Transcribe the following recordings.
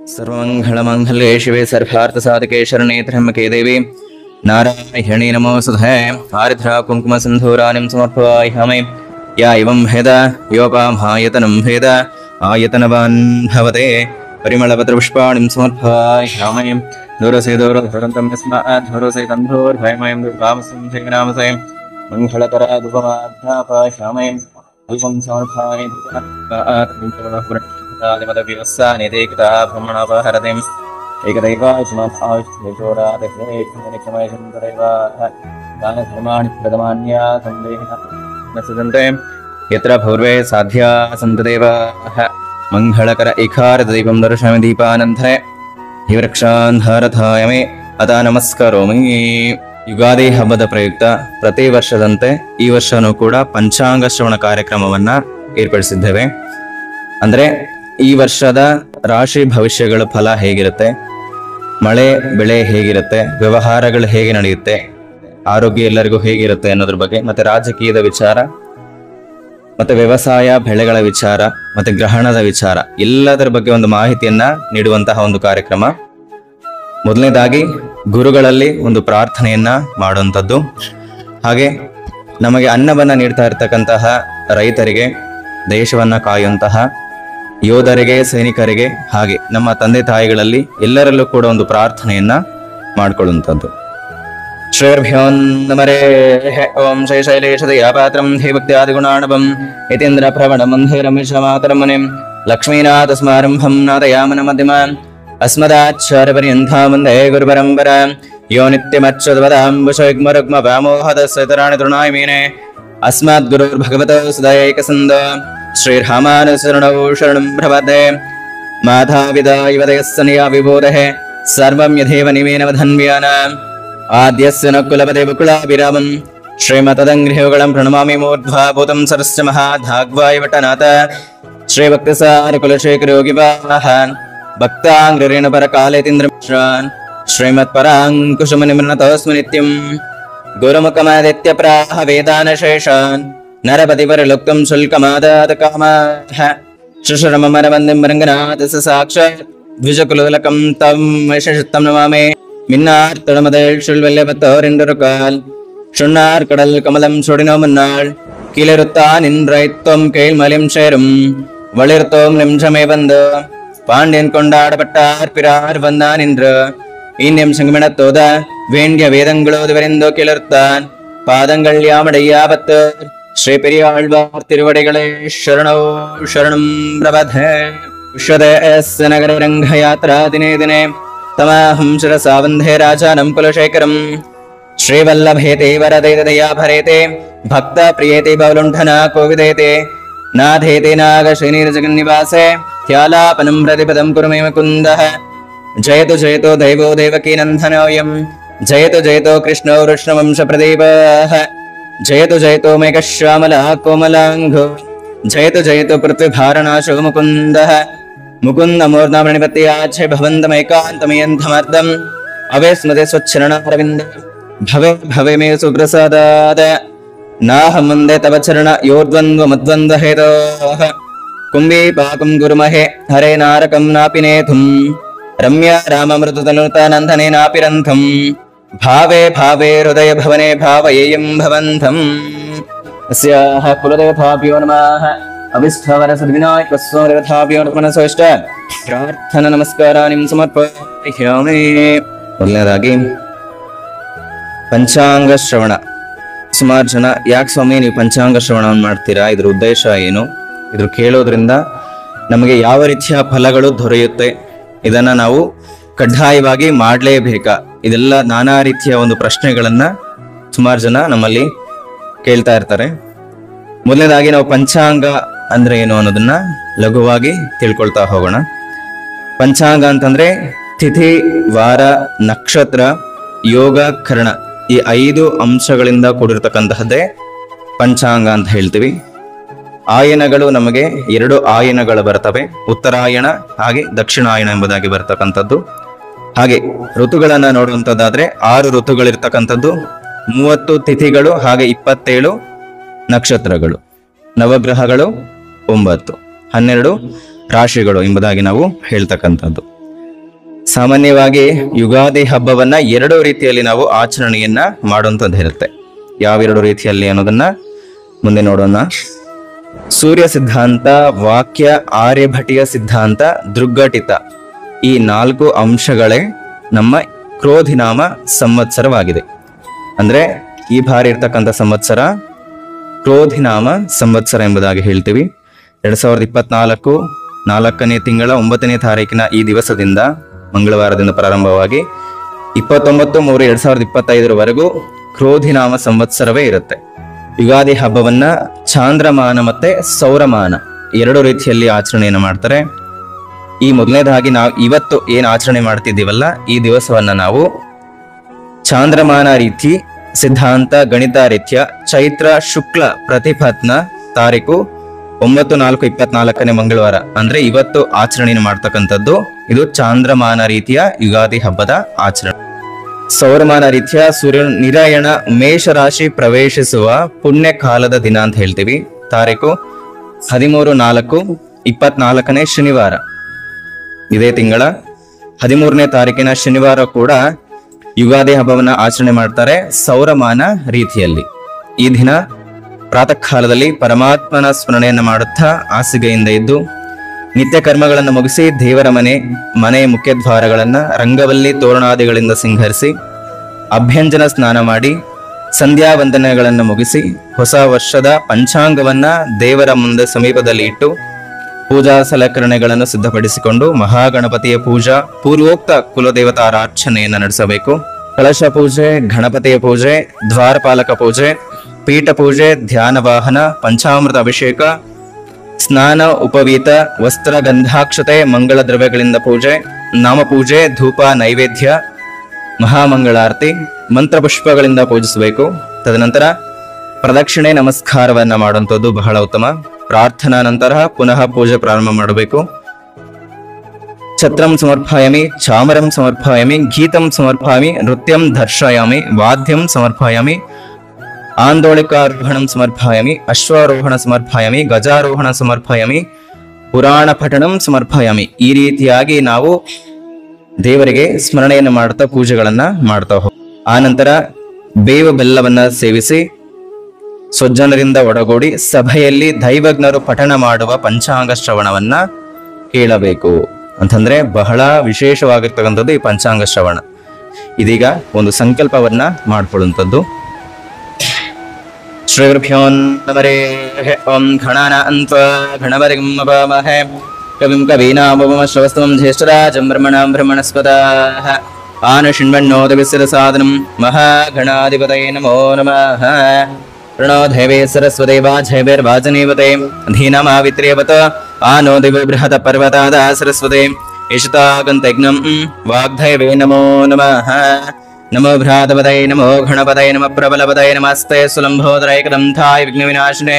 सर्वमंगलमंगले शिवे सर्वार्थसाधके शरणे त्र्यंबके देवी नारायणी नमोस्तुते। आर्द्रा कुंकुम सिंधूराणिं समर्पयामि। या एवं भेद योपामायतनं भेद आयतनवान् भवते। परिमलपत्रपुष्पाणिं समर्पयामि। दूरसे दूरधुरन्तं यस्मात् दूरसे तन्धूर्भयमयं दुर्गामसंसेनामसे मङ्गलकरादुपमाध्यापयामि। धूपं समर्पयामि। निदेकता भ्रमणापहरतिम् एकदैवायुष्मान् प्रदमान्या सन्देहते यत्र पूर्वे साध्या सन्तु देवाः। मङ्गलकर एकार्धदीपं दर्शयामि दीपानन्तरे वृक्षान् धारयामि अतः नमस्करोमि। ಯುಗಾದಿ ಹಬ್ಬದ ಪ್ರಯುಕ್ತ ಪ್ರತಿ ವರ್ಷದಂತೆ ಈ ವರ್ಷನೂ ಕೂಡ ಪಂಚಾಂಗ ಶ್ರವಣ ಕಾರ್ಯಕ್ರಮವನ್ನ ಏರ್ಪಡಿಸಿದ್ದೇವೆ. ಅಂದ್ರೆ ಈ ವರ್ಷದ ರಾಶಿ ಭವಿಷ್ಯಗಳ ಫಲ ಹೇಗಿರುತ್ತೆ, ಮಳೆ ಬೆಳೆ ಹೇಗಿರುತ್ತೆ, ವ್ಯವಹಾರಗಳು ಹೇಗೆ ನಡೆಯುತ್ತೆ, ಆರೋಗ್ಯ ಎಲ್ಲರಿಗೂ ಹೇಗಿರುತ್ತೆ ಅನ್ನೋದ್ರ ಬಗ್ಗೆ, ಮತ್ತೆ ರಾಜಕೀಯದ ವಿಚಾರ, ಮತ್ತೆ ವ್ಯವಸಾಯ ಬೆಳೆಗಳ ವಿಚಾರ, ಮತ್ತೆ ಗ್ರಹಣದ ವಿಚಾರ ಎಲ್ಲದರ ಬಗ್ಗೆ ಒಂದು ಮಾಹಿತಿಯನ್ನ ನೀಡುವಂತಹ ಒಂದು ಕಾರ್ಯಕ್ರಮ. ಮೊದಲನೇದಾಗಿ ಗುರುಗಳಲ್ಲಿ ಒಂದು ಪ್ರಾರ್ಥನೆಯನ್ನ ಮಾಡುವಂಥದ್ದು, ಹಾಗೆ ನಮಗೆ ಅನ್ನವನ್ನ ನೀಡ್ತಾ ಇರ್ತಕ್ಕಂತಹ ರೈತರಿಗೆ, ದೇಶವನ್ನ ಕಾಯುವಂತಹ ಯೋಧರಿಗೆ, ಸೈನಿಕರಿಗೆ, ಹಾಗೆ ನಮ್ಮ ತಂದೆ ತಾಯಿಗಳಲ್ಲಿ ಎಲ್ಲರಲ್ಲೂ ಕೂಡ ಒಂದು ಪ್ರಾರ್ಥನೆಯನ್ನ ಮಾಡಿಕೊಳ್ಳುವಂಥದ್ದು. ಶ್ರೇಯರ್ಭ್ಯೋ ನಮರೇ ಓಂ ಶೈಶೈಲೇಶ ದಯಾಪಾತ್ರಂ ಧೀಭಕ್ತ್ಯಾದಿಗುಣಾಣವಂ ಯತೀಂದ್ರ ಪ್ರವಣ ಮಂಧೇ ರಮೇಶ ಮಾತರಂ ಮುನಿಂ ಲಕ್ಷ್ಮೀನಾಥ ಸ್ಮಾರಂಭಂ ನಾದಯಾಮನ ಮಧ್ಯಮಾನ್ अस्मदाचार्यपर्यन्तां वन्दे गुरुपरम्परां यो नित्यमच्युतपदाम्बुजयुग्मरुग्म व्यामोहतस्थितराणि तृणाय मेने अस्मद्गुरुर्भगवतो सदैकसिन्धो श्रीरामानुजचरणौ शरणं प्रपद्ये माधाविदायवदयस्सनया विबोधः सर्वं यथैव निमेन वधन्व्यानाम् आद्यस्य न कुलपते बुकुलाभिरामं श्रीमतदङ्घ्रियोगलं प्रणमामि मूर्ध्वाभूतं सरस्य महाधाग्वायवटनाथ श्रीभक्तसारकुलशेखरयोगिवाहान् भक्तांग्रेण परकालेतीन्द्रमिश्रान् श्रीमत्पराङ्कुशमुनिमृणतोऽस्मि नित्यं गुरुमुखमादित्य प्राह वेदानशेषान् नरपतिपरिलुप्तं शुल्कमादात कामाः शुश्रममरवन्दिं रङ्गनाथस्य साक्षात् द्विजकुलोलकं तं वैशेषितं नमामि मिन्नार्तडमदेळ் शुल्वल्यपत्तोरिन्दरुकाल शुन्नार கடல் கமலம் சொடினோ முன்னாள் கீழறுத்தான் நின்றைத்தும் கேள்மலிம் சேரும் வளிர்த்தோம் நிமிஷமே வந்து பாண்டியன் கொண்டாடப்பட்டார் பிறார் வந்தான் என்று இன்னும் சங்கமிடத்தோத வேண்டிய வேதங்களோது வரைந்தோ கிளர்த்தான் பாதங்கள் யாமடையாபத்து ஸ்ரீ பெரியாழ்வார் திருவடிகளே சரணோ சரணம் பிரபதே. விஸ்வதேஸ்ய நகர ரங்க யாத்ரா தினே தினே தமாஹம் ಶಿರಸಾ ವಂದೇ ರಾಜಾನಂ ಕುಲಶೇಖರಂ ಶ್ರೀವಲ್ಲಭೇತೆ ವರದೇತೆ ದಯಾಭರೇತೆ ಭಕ್ತ ಪ್ರಿಯೇತೆ ಬೌಲುಂಠನ ಕೋವಿದೇತೆ ನಾಧೇತೆ ನಾಗ ಶ್ರೀನಿರ್ಜಗನ್ನಿವಾಸೆ ತ್ಯಾಲಾಪನಂ ಪ್ರತಿಪದಂ ಕುರು ಮೇ ಮುಕುಂದಃ. ಜಯತು ಜಯತು ದೈವೋ ದೇವಕೀನಂದನೋಯಂ ಜಯತು ಜಯತು ಕೃಷ್ಣೋ ವೃಷ್ಣವಂಶ ಪ್ರದೀಪಃ ಜಯತು ಜಯತು ಮೇಘಶ್ಯಾಮಲ ಕೋಮಲಾಂಘೋ ಜಯತು ಜಯತು ಪೃಥ್ವಿಭಾರನಾಶೋ ಮುಕುಂದಃ. ಮುಕುಂದ ಮೂರ್ನಾಮಣಿಪತ್ಯಾಚ್ಛೆ ಭವಂತಮೇಕಾಂತಮಯಂತಮರ್ಧಂ ಅವೇಸ್ಮದೆ ಸ್ವಚ್ಛರಣಾರವಿಂದ ಭವೆ ಭವೆ ಮೇ ಸುಪ್ರಸಾದಾದ ನಾಹಂ ಮುಂದೆ ತವ ಚರಣ ಯೋರ್ದ್ವಂದ್ವ ಮದ್ವಂದ್ವ ಹೇತೋಃ. ಕುಂಭೀ ಪಾಕಂ ಗುರುಮಹೆ ಹರೇ ನಾರಕಂ ನಾಪಿನೇಥುಂ ರಮ್ಯ ರಾಮಮೃತತನುತಾನಂದನೆ ನಾಪಿರಂಥಂ ಭಾವೇ ಭಾವೇ ಹೃದಯ ಭವನೆ ಭಾವಯೇಯಂ ಭವಂತಂ. ಅಸ್ಯಾಹ ಕುಲದೇವತಾಭ್ಯೋ ನಮಃ ಅವಿಷ್ಠವರ ಸದ್ವಿನಾಯಕ ಸ್ವಾಮಿದೇವತಾಭ್ಯೋ ನಮಃ ಪ್ರಾರ್ಥನಾ ನಮಸ್ಕಾರಾಣಿ ಸಮರ್ಪಯಾಮಿ. ಮೊದಲನೇದಾಗಿ ಪಂಚಾಂಗ ಶ್ರವಣ. ಸುಮಾರು ಜನ ಯಾಕೆ ಸ್ವಾಮಿ ನೀವು ಪಂಚಾಂಗ ಶ್ರವಣವನ್ನು ಮಾಡ್ತೀರಾ, ಇದ್ರ ಉದ್ದೇಶ ಏನು, ಇದ್ರ ಕೇಳೋದ್ರಿಂದ ನಮಗೆ ಯಾವ ರೀತಿಯ ಫಲಗಳು ದೊರೆಯುತ್ತೆ, ಇದನ್ನ ನಾವು ಕಡ್ಡಾಯವಾಗಿ ಮಾಡಲೇಬೇಕಾ, ಇದೆಲ್ಲ ನಾನಾ ರೀತಿಯ ಒಂದು ಪ್ರಶ್ನೆಗಳನ್ನ ಸುಮಾರು ಜನ ನಮ್ಮಲ್ಲಿ ಕೇಳ್ತಾ ಇರ್ತಾರೆ. ಮೊದಲನೇದಾಗಿ ನಾವು ಪಂಚಾಂಗ ಅಂದ್ರೆ ಏನು ಅನ್ನೋದನ್ನ ಲಘುವಾಗಿ ತಿಳ್ಕೊಳ್ತಾ ಹೋಗೋಣ. ಪಂಚಾಂಗ ಅಂತಂದ್ರೆ ತಿಥಿ, ವಾರ, ನಕ್ಷತ್ರ, ಯೋಗ, ಕರ್ಣ ಈ 5 ಅಂಶಗಳಿಂದ ಕೂಡಿರ್ತಕ್ಕಂತಹದ್ದೇ ಪಂಚಾಂಗ ಅಂತ ಹೇಳ್ತೀವಿ. ಆಯನಗಳು ನಮಗೆ 2 ಆಯನಗಳು ಬರ್ತವೆ, ಉತ್ತರಾಯಣ ಹಾಗೆ ದಕ್ಷಿಣಾಯಣ ಎಂಬುದಾಗಿ ಬರ್ತಕ್ಕಂಥದ್ದು. ಹಾಗೆ ಋತುಗಳನ್ನ ನೋಡುವಂಥದ್ದಾದ್ರೆ 6 ಋತುಗಳಿರ್ತಕ್ಕಂಥದ್ದು, 30 ತಿಥಿಗಳು ಹಾಗೆ 27 ನಕ್ಷತ್ರಗಳು, ನವಗ್ರಹಗಳು 9, 12 ರಾಶಿಗಳು ಎಂಬುದಾಗಿ ನಾವು ಹೇಳ್ತಕ್ಕಂಥದ್ದು. ಸಾಮಾನ್ಯವಾಗಿ ಯುಗಾದಿ ಹಬ್ಬವನ್ನ 2 ರೀತಿಯಲ್ಲಿ ನಾವು ಆಚರಣೆಯನ್ನ ಮಾಡುವಂತದ್ದು ಇರುತ್ತೆ. ಯಾವ 2 ರೀತಿಯಲ್ಲಿ ಅನ್ನೋದನ್ನ ಮುಂದೆ ನೋಡೋಣ. ಸೂರ್ಯ ಸಿದ್ಧಾಂತ, ವಾಕ್ಯ, ಆರ್ಯಭಟಿಯ ಸಿದ್ಧಾಂತ, ದೃಗ್ಘಟಿತ, ಈ 4 ಅಂಶಗಳೇ ನಮ್ಮ ಕ್ರೋಧಿನಾಮ ಸಂವತ್ಸರವಾಗಿದೆ. ಅಂದ್ರೆ ಈ ಬಾರಿ ಇರ್ತಕ್ಕಂಥ ಸಂವತ್ಸರ ಕ್ರೋಧಿನಾಮ ಸಂವತ್ಸರ ಎಂಬುದಾಗಿ ಹೇಳ್ತೀವಿ. 2024 4ನೇ ತಿಂಗಳ 9ನೇ ತಾರೀಕಿನ ಈ ದಿವಸದಿಂದ, ಮಂಗಳವಾರದಿಂದ ಪ್ರಾರಂಭವಾಗಿ 29/3/2025 ಕ್ರೋಧಿನಾಮ ಸಂವತ್ಸರವೇ ಇರುತ್ತೆ. ಯುಗಾದಿ ಹಬ್ಬವನ್ನ ಚಾಂದ್ರಮಾನ ಮತ್ತೆ ಸೌರಮಾನ 2 ರೀತಿಯಲ್ಲಿ ಆಚರಣೆಯನ್ನು ಮಾಡ್ತಾರೆ. ಈ ಮೊದಲನೇದಾಗಿ ನಾವು ಇವತ್ತು ಏನು ಆಚರಣೆ ಮಾಡ್ತಿದ್ದೀವಲ್ಲ, ಈ ದಿವಸವನ್ನ ನಾವು ಚಾಂದ್ರಮಾನ ರೀತಿ ಸಿದ್ಧಾಂತ ಗಣಿತಾರೀತ್ಯ ಚೈತ್ರ ಶುಕ್ಲ ಪ್ರತಿಪತ್ನ ತಾರೀಕು 9/4/24 ಮಂಗಳವಾರ, ಅಂದ್ರೆ ಇವತ್ತು ಆಚರಣೆಯನ್ನು ಮಾಡ್ತಕ್ಕಂಥದ್ದು. ಇದು ಚಾಂದ್ರಮಾನ ರೀತಿಯ ಯುಗಾದಿ ಹಬ್ಬದ ಆಚರಣೆ. ಸೌರಮಾನ ರೀತಿಯ ಸೂರ್ಯ ನಿರಾಯಣ ಮೇಷರಾಶಿ ಪ್ರವೇಶಿಸುವ ಪುಣ್ಯ ಕಾಲದ ದಿನ ಅಂತ ಹೇಳ್ತೀವಿ. ತಾರೀಕು 13/4/24 ಶನಿವಾರ. ಇದೇ ತಿಂಗಳ 13ನೇ ತಾರೀಕಿನ ಶನಿವಾರ ಕೂಡ ಯುಗಾದಿ ಹಬ್ಬವನ್ನ ಆಚರಣೆ ಮಾಡ್ತಾರೆ ಮೌರಮಾನ ರೀತಿಯಲ್ಲಿ. ಈ ದಿನ ಪ್ರಾತಃ ಕಾಲದಲ್ಲಿ ಪರಮಾತ್ಮನ ಸ್ಮರಣೆಯನ್ನು ಮಾಡುತ್ತಾ ಹಾಸಿಗೆಯಿಂದ ಎದ್ದು ನಿತ್ಯ ಕರ್ಮಗಳನ್ನು ಮುಗಿಸಿ ದೇವರ ಮನೆಯ ಮುಖ್ಯದ್ವಾರಗಳನ್ನ ರಂಗವಲ್ಲಿ ತೋರಣಾದಿಗಳಿಂದ ಸಿಂಗರಿಸಿ ಅಭ್ಯಂಜನ ಸ್ನಾನ ಮಾಡಿ ಸಂಧ್ಯಾ ವಂದನೆಗಳನ್ನು ಮುಗಿಸಿ ಹೊಸ ವರ್ಷದ ಪಂಚಾಂಗವನ್ನ ದೇವರ ಮುಂದೆ ಸಮೀಪದಲ್ಲಿ ಇಟ್ಟು ಪೂಜಾ ಸಲಕರಣೆಗಳನ್ನು ಸಿದ್ಧಪಡಿಸಿಕೊಂಡು ಮಹಾಗಣಪತಿಯ ಪೂಜಾ ಪೂರ್ವೋಕ್ತ ಕುಲದೇವತಾರಾರ್ಚನೆಯನ್ನು ನಡೆಸಬೇಕು. ಕಲಶ ಪೂಜೆ, ಗಣಪತಿಯ ಪೂಜೆ, ದ್ವಾರಪಾಲಕ ಪೂಜೆ, ಪೀಠ ಪೂಜೆ, ಧ್ಯಾನ ವಾಹನ, ಪಂಚಾಮೃತ ಅಭಿಷೇಕ, ಸ್ನಾನ, ಉಪವೀತ, ವಸ್ತ್ರ, ಗಂಧಾಕ್ಷತೆ, ಮಂಗಳ ದ್ರವ್ಯಗಳಿಂದ ಪೂಜೆ, ನಾಮಪೂಜೆ, ಧೂಪ, ನೈವೇದ್ಯ, ಮಹಾಮಂಗಳಾರತಿ, ಮಂತ್ರಪುಷ್ಪಗಳಿಂದ ಪೂಜಿಸಬೇಕು. ತದನಂತರ ಪ್ರದಕ್ಷಿಣೆ ನಮಸ್ಕಾರವನ್ನ ಮಾಡುವಂಥದ್ದು ಬಹಳ ಉತ್ತಮ. ಪ್ರಾರ್ಥನಾ ನಂತರ ಪುನಃ ಪೂಜೆ ಪ್ರಾರಂಭ ಮಾಡಬೇಕು. ಛತ್ರಂ ಸಮರ್ಪಯಾಮಿ, ಚಾಮರಂ ಸಮರ್ಪಯಾಮಿ, ಗೀತಂ ಸಮರ್ಪಯಾಮಿ, ನೃತ್ಯಂ ದರ್ಶಯಾಮಿ, ವಾದ್ಯಂ ಸಮರ್ಪಯಾಮಿ, ಆಂದೋಳಿಕಾರೋಹಣಂ ಸಮರ್ಪಯಾಮಿ, ಅಶ್ವಾರೋಹಣ ಸಮರ್ಪಯಾಮಿ, ಗಜಾರೋಹಣ ಸಮರ್ಪಯಾಮಿ, ಪುರಾಣ ಪಠಣಂ ಸಮರ್ಪಯಾಮಿ. ಈ ರೀತಿಯಾಗಿ ನಾವು ದೇವರಿಗೆ ಸ್ಮರಣೆಯನ್ನು ಮಾಡ್ತಾ ಪೂಜೆಗಳನ್ನ ಮಾಡ್ತಾ ಹೋಗ. ಆ ನಂತರ ಬೇವು ಬೆಲ್ಲವನ್ನ ಸೇವಿಸಿ ಸ್ವಜ್ಜನರಿಂದ ಒಡಗೂಡಿ ಸಭೆಯಲ್ಲಿ ದೈವಜ್ಞರು ಪಠಣ ಮಾಡುವ ಪಂಚಾಂಗ ಶ್ರವಣವನ್ನ ಕೇಳಬೇಕು. ಅಂತಂದ್ರೆ ಬಹಳ ವಿಶೇಷವಾಗಿರ್ತಕ್ಕಂಥದ್ದು ಈ ಪಂಚಾಂಗ ಶ್ರವಣ. ಇದೀಗ ಒಂದು ಸಂಕಲ್ಪವನ್ನ ಮಾಡ್ಕೊಳ್ಳುವಂಥದ್ದು. ಶ್ರೀ ಗುರುಭ್ಯೋ ನಮಃ. ಓಂ ಘಣಾನಾನ್ತ್ವ ಘಣಪತಿಂ ಅಪಾಮಹೇ ಕವಿಂ ಕವೀನಾಮುಪಮಶ್ರವಸ್ತಮಂ ಜ್ಯೇಷ್ಠರಾಜಂ ಬ್ರಹ್ಮಣಾಂ ಬ್ರಹ್ಮಣಸ್ಪತಃ ಆನಶೃಣ್ವನ್ನೋದವಿಸ್ರ ಸಾಧನಂ ಮಹಾಗಣಾಧಿಪತಯೇ ನಮೋ ನಮಃ. ಪ್ರಣೋ ದೇವೇ ಸರಸ್ವತಿ ವಾಜೈರ್ವಾಜನೇವತೆ ಧೀನಮಾವಿತ್ರ್ಯವತ ಆನೋ ದಿವ ಬೃಹತ ಪರ್ವತಾದ ಸರಸ್ವತಿ ಯಶತಾಗಂತಜ್ಞಂ ವಾಗ್ಧೈವೇ ನಮೋ ನಮಃ. ನಮೋ ಭ್ರಾತಪದೈ ನಮೋ ಗಣಪದೈ ನಮ ಪ್ರಬಲಪದೈ ನಮಸ್ತೆ ಸುಲಂಬೋದರೈಕದಂಥಾಯ ವಿಘ್ನ ವಿನಾಶಿನೇ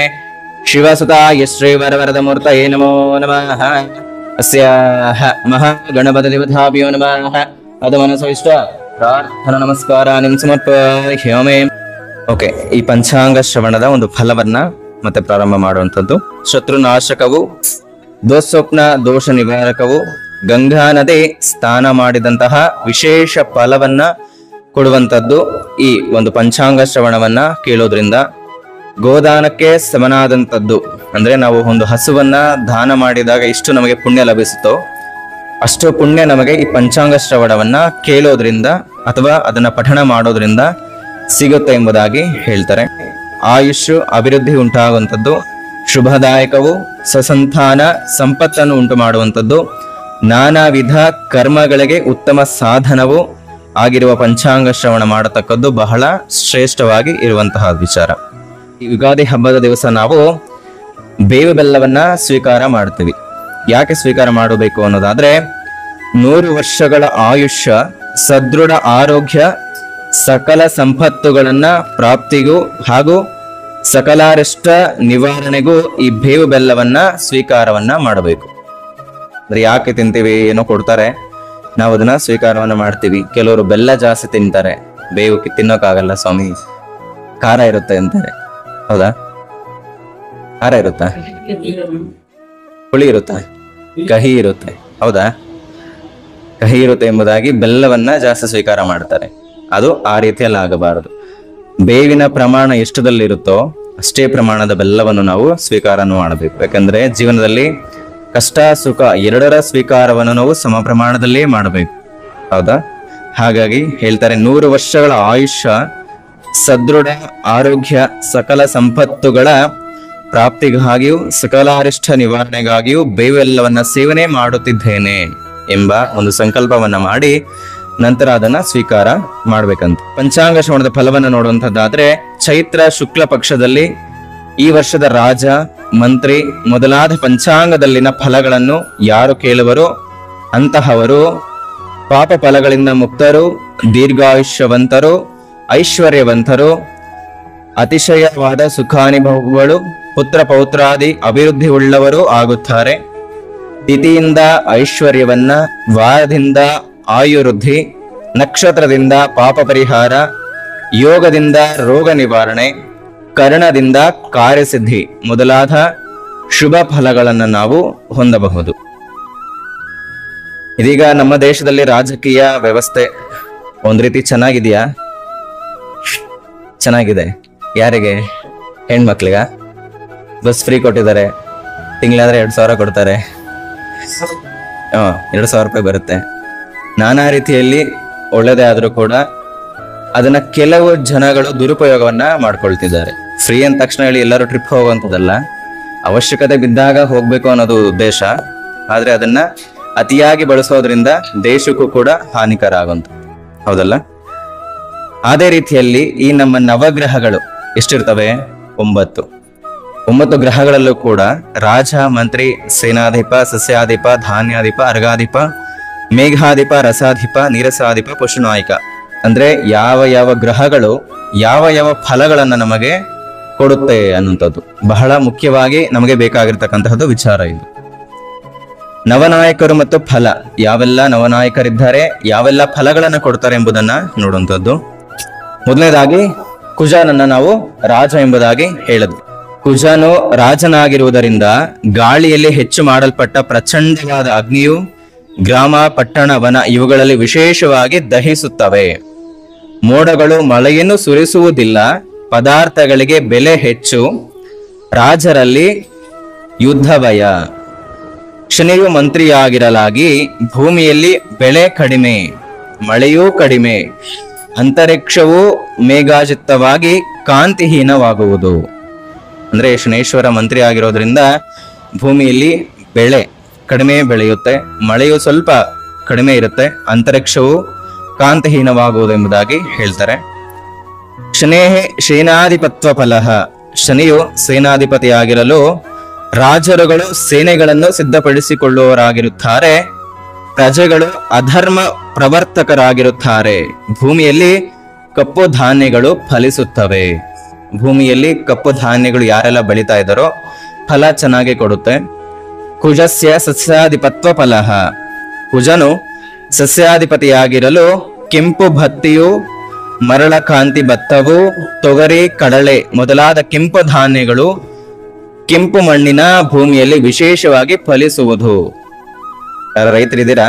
ಶಿವಸುತಾಯ ಶ್ರೀ ವರವರದ ಮೂರ್ತಯೇ ನಮೋ ನಮಃ. ಅಸ್ಯಾಹ ಮಹಾಗಣಪತಿದೇವತಾಭ್ಯೋ ನಮಃ. ಅದಮನಸವಿಷ್ಟ ಪ್ರಾರ್ಥನಾ ನಮಸ್ಕಾರಾಣಿ ಸಮರ್ಪಯಾಮಿ. ಓಕೆ, ಈ ಪಂಚಾಂಗ ಶ್ರವಣದ ಒಂದು ಫಲವನ್ನ ಮತ್ತೆ ಪ್ರಾರಂಭ ಮಾಡುವಂಥದ್ದು. ಶತ್ರುನಾಶಕವು, ದೋಸ್ವಪ್ನ ದೋಷ ನಿವಾರಕವು, ಗಂಗಾ ನದಿ ಸ್ನಾನ ಮಾಡಿದಂತಹ ವಿಶೇಷ ಫಲವನ್ನ ಕೊಡುವಂಥದ್ದು ಈ ಒಂದು ಪಂಚಾಂಗ ಶ್ರವಣವನ್ನ ಕೇಳೋದ್ರಿಂದ. ಗೋದಾನಕ್ಕೆ ಸಮನಾದಂಥದ್ದು, ಅಂದ್ರೆ ನಾವು ಒಂದು ಹಸುವನ್ನ ದಾನ ಮಾಡಿದಾಗ ಎಷ್ಟು ನಮಗೆ ಪುಣ್ಯ ಲಭಿಸುತ್ತೋ ಅಷ್ಟು ಪುಣ್ಯ ನಮಗೆ ಈ ಪಂಚಾಂಗ ಶ್ರವಣವನ್ನ ಕೇಳೋದ್ರಿಂದ ಅಥವಾ ಅದನ್ನ ಪಠಣ ಮಾಡೋದ್ರಿಂದ ಸಿಗುತ್ತೆ ಎಂಬುದಾಗಿ ಹೇಳ್ತಾರೆ. ಆಯುಷ್ ಅಭಿವೃದ್ಧಿ ಉಂಟಾಗುವಂಥದ್ದು, ಶುಭದಾಯಕವು, ಸಸಂತಾನ ಸಂಪತ್ತನ್ನು ಉಂಟು ಮಾಡುವಂಥದ್ದು, ನಾನಾ ವಿಧ ಕರ್ಮಗಳಿಗೆ ಉತ್ತಮ ಸಾಧನವು ಆಗಿರುವ ಪಂಚಾಂಗ ಶ್ರವಣ ಮಾಡತಕ್ಕದ್ದು ಬಹಳ ಶ್ರೇಷ್ಠವಾಗಿ ಇರುವಂತಹ ವಿಚಾರ. ಈ ಯುಗಾದಿ ಹಬ್ಬದ ದಿವಸ ನಾವು ಬೇವು ಬೆಲ್ಲವನ್ನ ಸ್ವೀಕಾರ ಮಾಡ್ತೀವಿ. ಯಾಕೆ ಸ್ವೀಕಾರ ಮಾಡಬೇಕು ಅನ್ನೋದಾದ್ರೆ 100 ವರ್ಷಗಳ ಆಯುಷ್ಯ, ಸದೃಢ ಆರೋಗ್ಯ, ಸಕಲ ಸಂಪತ್ತುಗಳನ್ನ ಪ್ರಾಪ್ತಿಗೂ ಹಾಗೂ ಸಕಲಾರಿಷ್ಟ ನಿವಾರಣೆಗೂ ಈ ಬೇವು ಬೆಲ್ಲವನ್ನ ಸ್ವೀಕಾರವನ್ನ ಮಾಡಬೇಕು. ಅಂದ್ರೆ ಯಾಕೆ ತಿಂತೀವಿ, ಏನೋ ಕೊಡ್ತಾರೆ, ನಾವು ಅದನ್ನ ಸ್ವೀಕಾರವನ್ನ ಮಾಡ್ತೀವಿ. ಕೆಲವರು ಬೆಲ್ಲ ಜಾಸ್ತಿ ತಿಂತಾರೆ, ಬೇವು ತಿನ್ನೋಕ್ಕಾಗಲ್ಲ ಸ್ವಾಮಿ, ಖಾರ ಇರುತ್ತೆ ಅಂತಾರೆ. ಹೌದಾ? ಖಾರ ಇರುತ್ತಾ? ಹುಳಿ ಇರುತ್ತಾ? ಕಹಿ ಇರುತ್ತೆ. ಹೌದಾ? ಕಹಿ ಇರುತ್ತೆ ಎಂಬುದಾಗಿ ಬೆಲ್ಲವನ್ನ ಜಾಸ್ತಿ ಸ್ವೀಕಾರ ಮಾಡ್ತಾರೆ. ಅದು ಆ ರೀತಿಯಲ್ಲಿ ಆಗಬಾರದು. ಬೇವಿನ ಪ್ರಮಾಣ ಎಷ್ಟದಲ್ಲಿರುತ್ತೋ ಅಷ್ಟೇ ಪ್ರಮಾಣದ ಬೆಲ್ಲವನ್ನು ನಾವು ಸ್ವೀಕಾರವನ್ನು ಮಾಡಬೇಕು. ಯಾಕಂದ್ರೆ ಜೀವನದಲ್ಲಿ ಕಷ್ಟ ಸುಖ ಎರಡರ ಸ್ವೀಕಾರವನ್ನು ನಾವು ಸಮ ಪ್ರಮಾಣದಲ್ಲೇ ಮಾಡಬೇಕು. ಹೌದಾ? ಹಾಗಾಗಿ ಹೇಳ್ತಾರೆ, 100 ವರ್ಷಗಳ ಆಯುಷ್ಯ, ಸದೃಢ ಆರೋಗ್ಯ, ಸಕಲ ಸಂಪತ್ತುಗಳ ಪ್ರಾಪ್ತಿಗಾಗಿಯೂ ಸಕಲಾರಿಷ್ಟ ನಿವಾರಣೆಗಾಗಿಯೂ ಬೇವೆಲ್ಲವನ್ನ ಸೇವನೆ ಮಾಡುತ್ತಿದ್ದೇನೆ ಎಂಬ ಒಂದು ಸಂಕಲ್ಪವನ್ನ ಮಾಡಿ ನಂತರ ಅದನ್ನ ಸ್ವೀಕಾರ ಮಾಡ್ಬೇಕಂತ. ಪಂಚಾಂಗ ಶ್ರವಣದ ಫಲವನ್ನು ನೋಡುವಂತದ್ದಾದ್ರೆ, ಚೈತ್ರ ಶುಕ್ಲ ಪಕ್ಷದಲ್ಲಿ ಈ ವರ್ಷದ ರಾಜ, ಮಂತ್ರಿ ಮೊದಲಾದ ಪಂಚಾಂಗದಲ್ಲಿನ ಫಲಗಳನ್ನು ಯಾರು ಕೇಳುವರೋ ಅಂತಹವರು ಪಾಪ ಫಲಗಳಿಂದ ಮುಕ್ತರು, ದೀರ್ಘಾಯುಷ್ಯವಂತರು, ಐಶ್ವರ್ಯವಂತರು, ಅತಿಶಯವಾದ ಸುಖಾನುಭವಗಳು, ಪುತ್ರ ಪೌತ್ರಾದಿ ಅಭಿವೃದ್ಧಿ ಉಳ್ಳವರು ಆಗುತ್ತಾರೆ. ತಿಥಿಯಿಂದ ಐಶ್ವರ್ಯವನ್ನ, ವಾರದಿಂದ ಆಯುವೃದ್ಧಿ, ನಕ್ಷತ್ರದಿಂದ ಪಾಪ ಪರಿಹಾರ, ಯೋಗದಿಂದ ರೋಗ ನಿವಾರಣೆ, ಕರ್ಣದಿಂದ ಕಾರ್ಯಸಿದ್ಧಿ ಮೊದಲಾದ ಶುಭ ಫಲಗಳನ್ನು ನಾವು ಹೊಂದಬಹುದು. ಇದೀಗ ನಮ್ಮ ದೇಶದಲ್ಲಿ ರಾಜಕೀಯ ವ್ಯವಸ್ಥೆ ಒಂದ್ ರೀತಿ ಚೆನ್ನಾಗಿದೆಯಾ? ಚೆನ್ನಾಗಿದೆ. ಯಾರಿಗೆ? ಹೆಣ್ಮಕ್ಳಿಗ ಬಸ್ ಫ್ರೀ ಕೊಟ್ಟಿದ್ದಾರೆ. ತಿಂಗಳಾದ್ರೆ 2,000 ಕೊಡ್ತಾರೆ. 2,000 ರೂಪಾಯಿ ಬರುತ್ತೆ. ನಾನಾ ರೀತಿಯಲ್ಲಿ ಒಳ್ಳೆದೇ ಆದ್ರೂ ಕೂಡ ಅದನ್ನ ಕೆಲವು ಜನಗಳು ದುರುಪಯೋಗವನ್ನ ಮಾಡ್ಕೊಳ್ತಿದ್ದಾರೆ. ಫ್ರೀ ಅಂದ ತಕ್ಷಣ ಹೇಳಿ ಎಲ್ಲರೂ ಟ್ರಿಪ್ ಹೋಗುವಂಥದ್ದಲ್ಲ. ಅವಶ್ಯಕತೆ ಬಿದ್ದಾಗ ಹೋಗ್ಬೇಕು ಅನ್ನೋದು ಉದ್ದೇಶ. ಆದ್ರೆ ಅದನ್ನ ಅತಿಯಾಗಿ ಬಳಸೋದ್ರಿಂದ ದೇಶಕ್ಕೂ ಕೂಡ ಹಾನಿಕರ ಆಗುವಂತ. ಹೌದಲ್ಲ? ಅದೇ ರೀತಿಯಲ್ಲಿ ಈ ನಮ್ಮ ನವಗ್ರಹಗಳು ಎಷ್ಟಿರ್ತವೆ? 9 ಗ್ರಹಗಳಲ್ಲೂ ಕೂಡ ರಾಜ, ಮಂತ್ರಿ, ಸೇನಾಧಿಪ, ಸಸ್ಯಾಧಿಪ, ಧಾನ್ಯಾಧಿಪ, ಅರ್ಗಾಧಿಪ, ಮೇಘಾಧಿಪ, ರಸಾಧಿಪ, ನೀರಸಾಧಿಪ, ಪಶುನಾಯಕ ಅಂದ್ರೆ ಯಾವ ಯಾವ ಗ್ರಹಗಳು ಯಾವ ಯಾವ ಫಲಗಳನ್ನ ನಮಗೆ ಕೊಡುತ್ತೆ ಅನ್ನುವಂಥದ್ದು ಬಹಳ ಮುಖ್ಯವಾಗಿ ನಮಗೆ ಬೇಕಾಗಿರ್ತಕ್ಕಂತಹದ್ದು ವಿಚಾರ ಇದು. ನವನಾಯಕರು ಮತ್ತು ಫಲ, ಯಾವೆಲ್ಲ ನವನಾಯಕರಿದ್ದಾರೆ, ಯಾವೆಲ್ಲ ಫಲಗಳನ್ನ ಕೊಡ್ತಾರೆ ಎಂಬುದನ್ನ ನೋಡುವಂಥದ್ದು. ಮೊದಲನೇದಾಗಿ ಕುಜನನ್ನ ನಾವು ರಾಜ ಎಂಬುದಾಗಿ ಹೇಳಿದ್ವಿ. ಕುಜನು ರಾಜನಾಗಿರುವುದರಿಂದ ಗಾಳಿಯಲ್ಲಿ ಹೆಚ್ಚು ಮಾಡಲ್ಪಟ್ಟ ಪ್ರಚಂಡವಾದ ಅಗ್ನಿಯು ಗ್ರಾಮ, ಪಟ್ಟಣ, ವನ ಇವುಗಳಲ್ಲಿ ವಿಶೇಷವಾಗಿ ದಹಿಸುತ್ತವೆ. ಮೋಡಗಳು ಮಳೆಯನ್ನು ಸುರಿಸುವುದಿಲ್ಲ. ಪದಾರ್ಥಗಳಿಗೆ ಬೆಲೆ ಹೆಚ್ಚು. ರಾಜರಲ್ಲಿ ಯುದ್ಧ ಭಯ. ಶನಿಯು ಮಂತ್ರಿಯಾಗಿರಲಾಗಿ ಭೂಮಿಯಲ್ಲಿ ಬೆಳೆ ಕಡಿಮೆ, ಮಳೆಯೂ ಕಡಿಮೆ. ಅಂತರಿಕ್ಷವು ಮೇಘಾಜಿತ್ತವಾಗಿ ಕಾಂತಿಹೀನವಾಗುವುದು. ಅಂದ್ರೆ ಶನೇಶ್ವರ ಮಂತ್ರಿ ಆಗಿರೋದ್ರಿಂದ ಭೂಮಿಯಲ್ಲಿ ಬೆಳೆ ಕಡಿಮೆ ಬೆಳೆಯುತ್ತೆ, ಮಳೆಯು ಸ್ವಲ್ಪ ಕಡಿಮೆ ಇರುತ್ತೆ, ಅಂತರಿಕ್ಷವು ಕಾಂತಿಹೀನವಾಗುವುದು ಎಂಬುದಾಗಿ ಹೇಳ್ತಾರೆ. ಶನೇಹೆ ಸೇನಾಧಿಪತ್ವ ಫಲಃ. ಶನಿಯು ಸೇನಾಧಿಪತಿಯಾಗಿರಲು ರಾಜರುಗಳು ಸೇನೆಗಳನ್ನು ಸಿದ್ಧಪಡಿಸಿಕೊಳ್ಳುವವರಾಗಿರುತ್ತಾರೆ. ಪ್ರಜೆಗಳು ಅಧರ್ಮ ಪ್ರವರ್ತಕರಾಗಿರುತ್ತಾರೆ. ಭೂಮಿಯಲ್ಲಿ ಕಪ್ಪು ಧಾನ್ಯಗಳು ಫಲಿಸುತ್ತವೆ. ಭೂಮಿಯಲ್ಲಿ ಕಪ್ಪು ಧಾನ್ಯಗಳು ಯಾರೆಲ್ಲ ಬೆಳೀತಾ ಇದ್ದಾರೋ ಫಲ ಚೆನ್ನಾಗಿ ಕೊಡುತ್ತೆ. ಕುಜಸ್ಯ ಸಸ್ಯಾಧಿಪತ್ವ ಫಲಃ. ಕುಜನು ಸಸ್ಯಾಧಿಪತಿಯಾಗಿರಲು ಕೆಂಪು ಭತ್ತಿಯು, ಮರಳಕಾಂತಿ ಭತ್ತವು, ತೊಗರಿ, ಕಡಲೆ ಮೊದಲಾದ ಕೆಂಪು ಧಾನ್ಯಗಳು ಕೆಂಪು ಮಣ್ಣಿನ ಭೂಮಿಯಲ್ಲಿ ವಿಶೇಷವಾಗಿ ಫಲಿಸುವುದು. ಯಾರ ರೈತರಿದ್ದೀರಾ?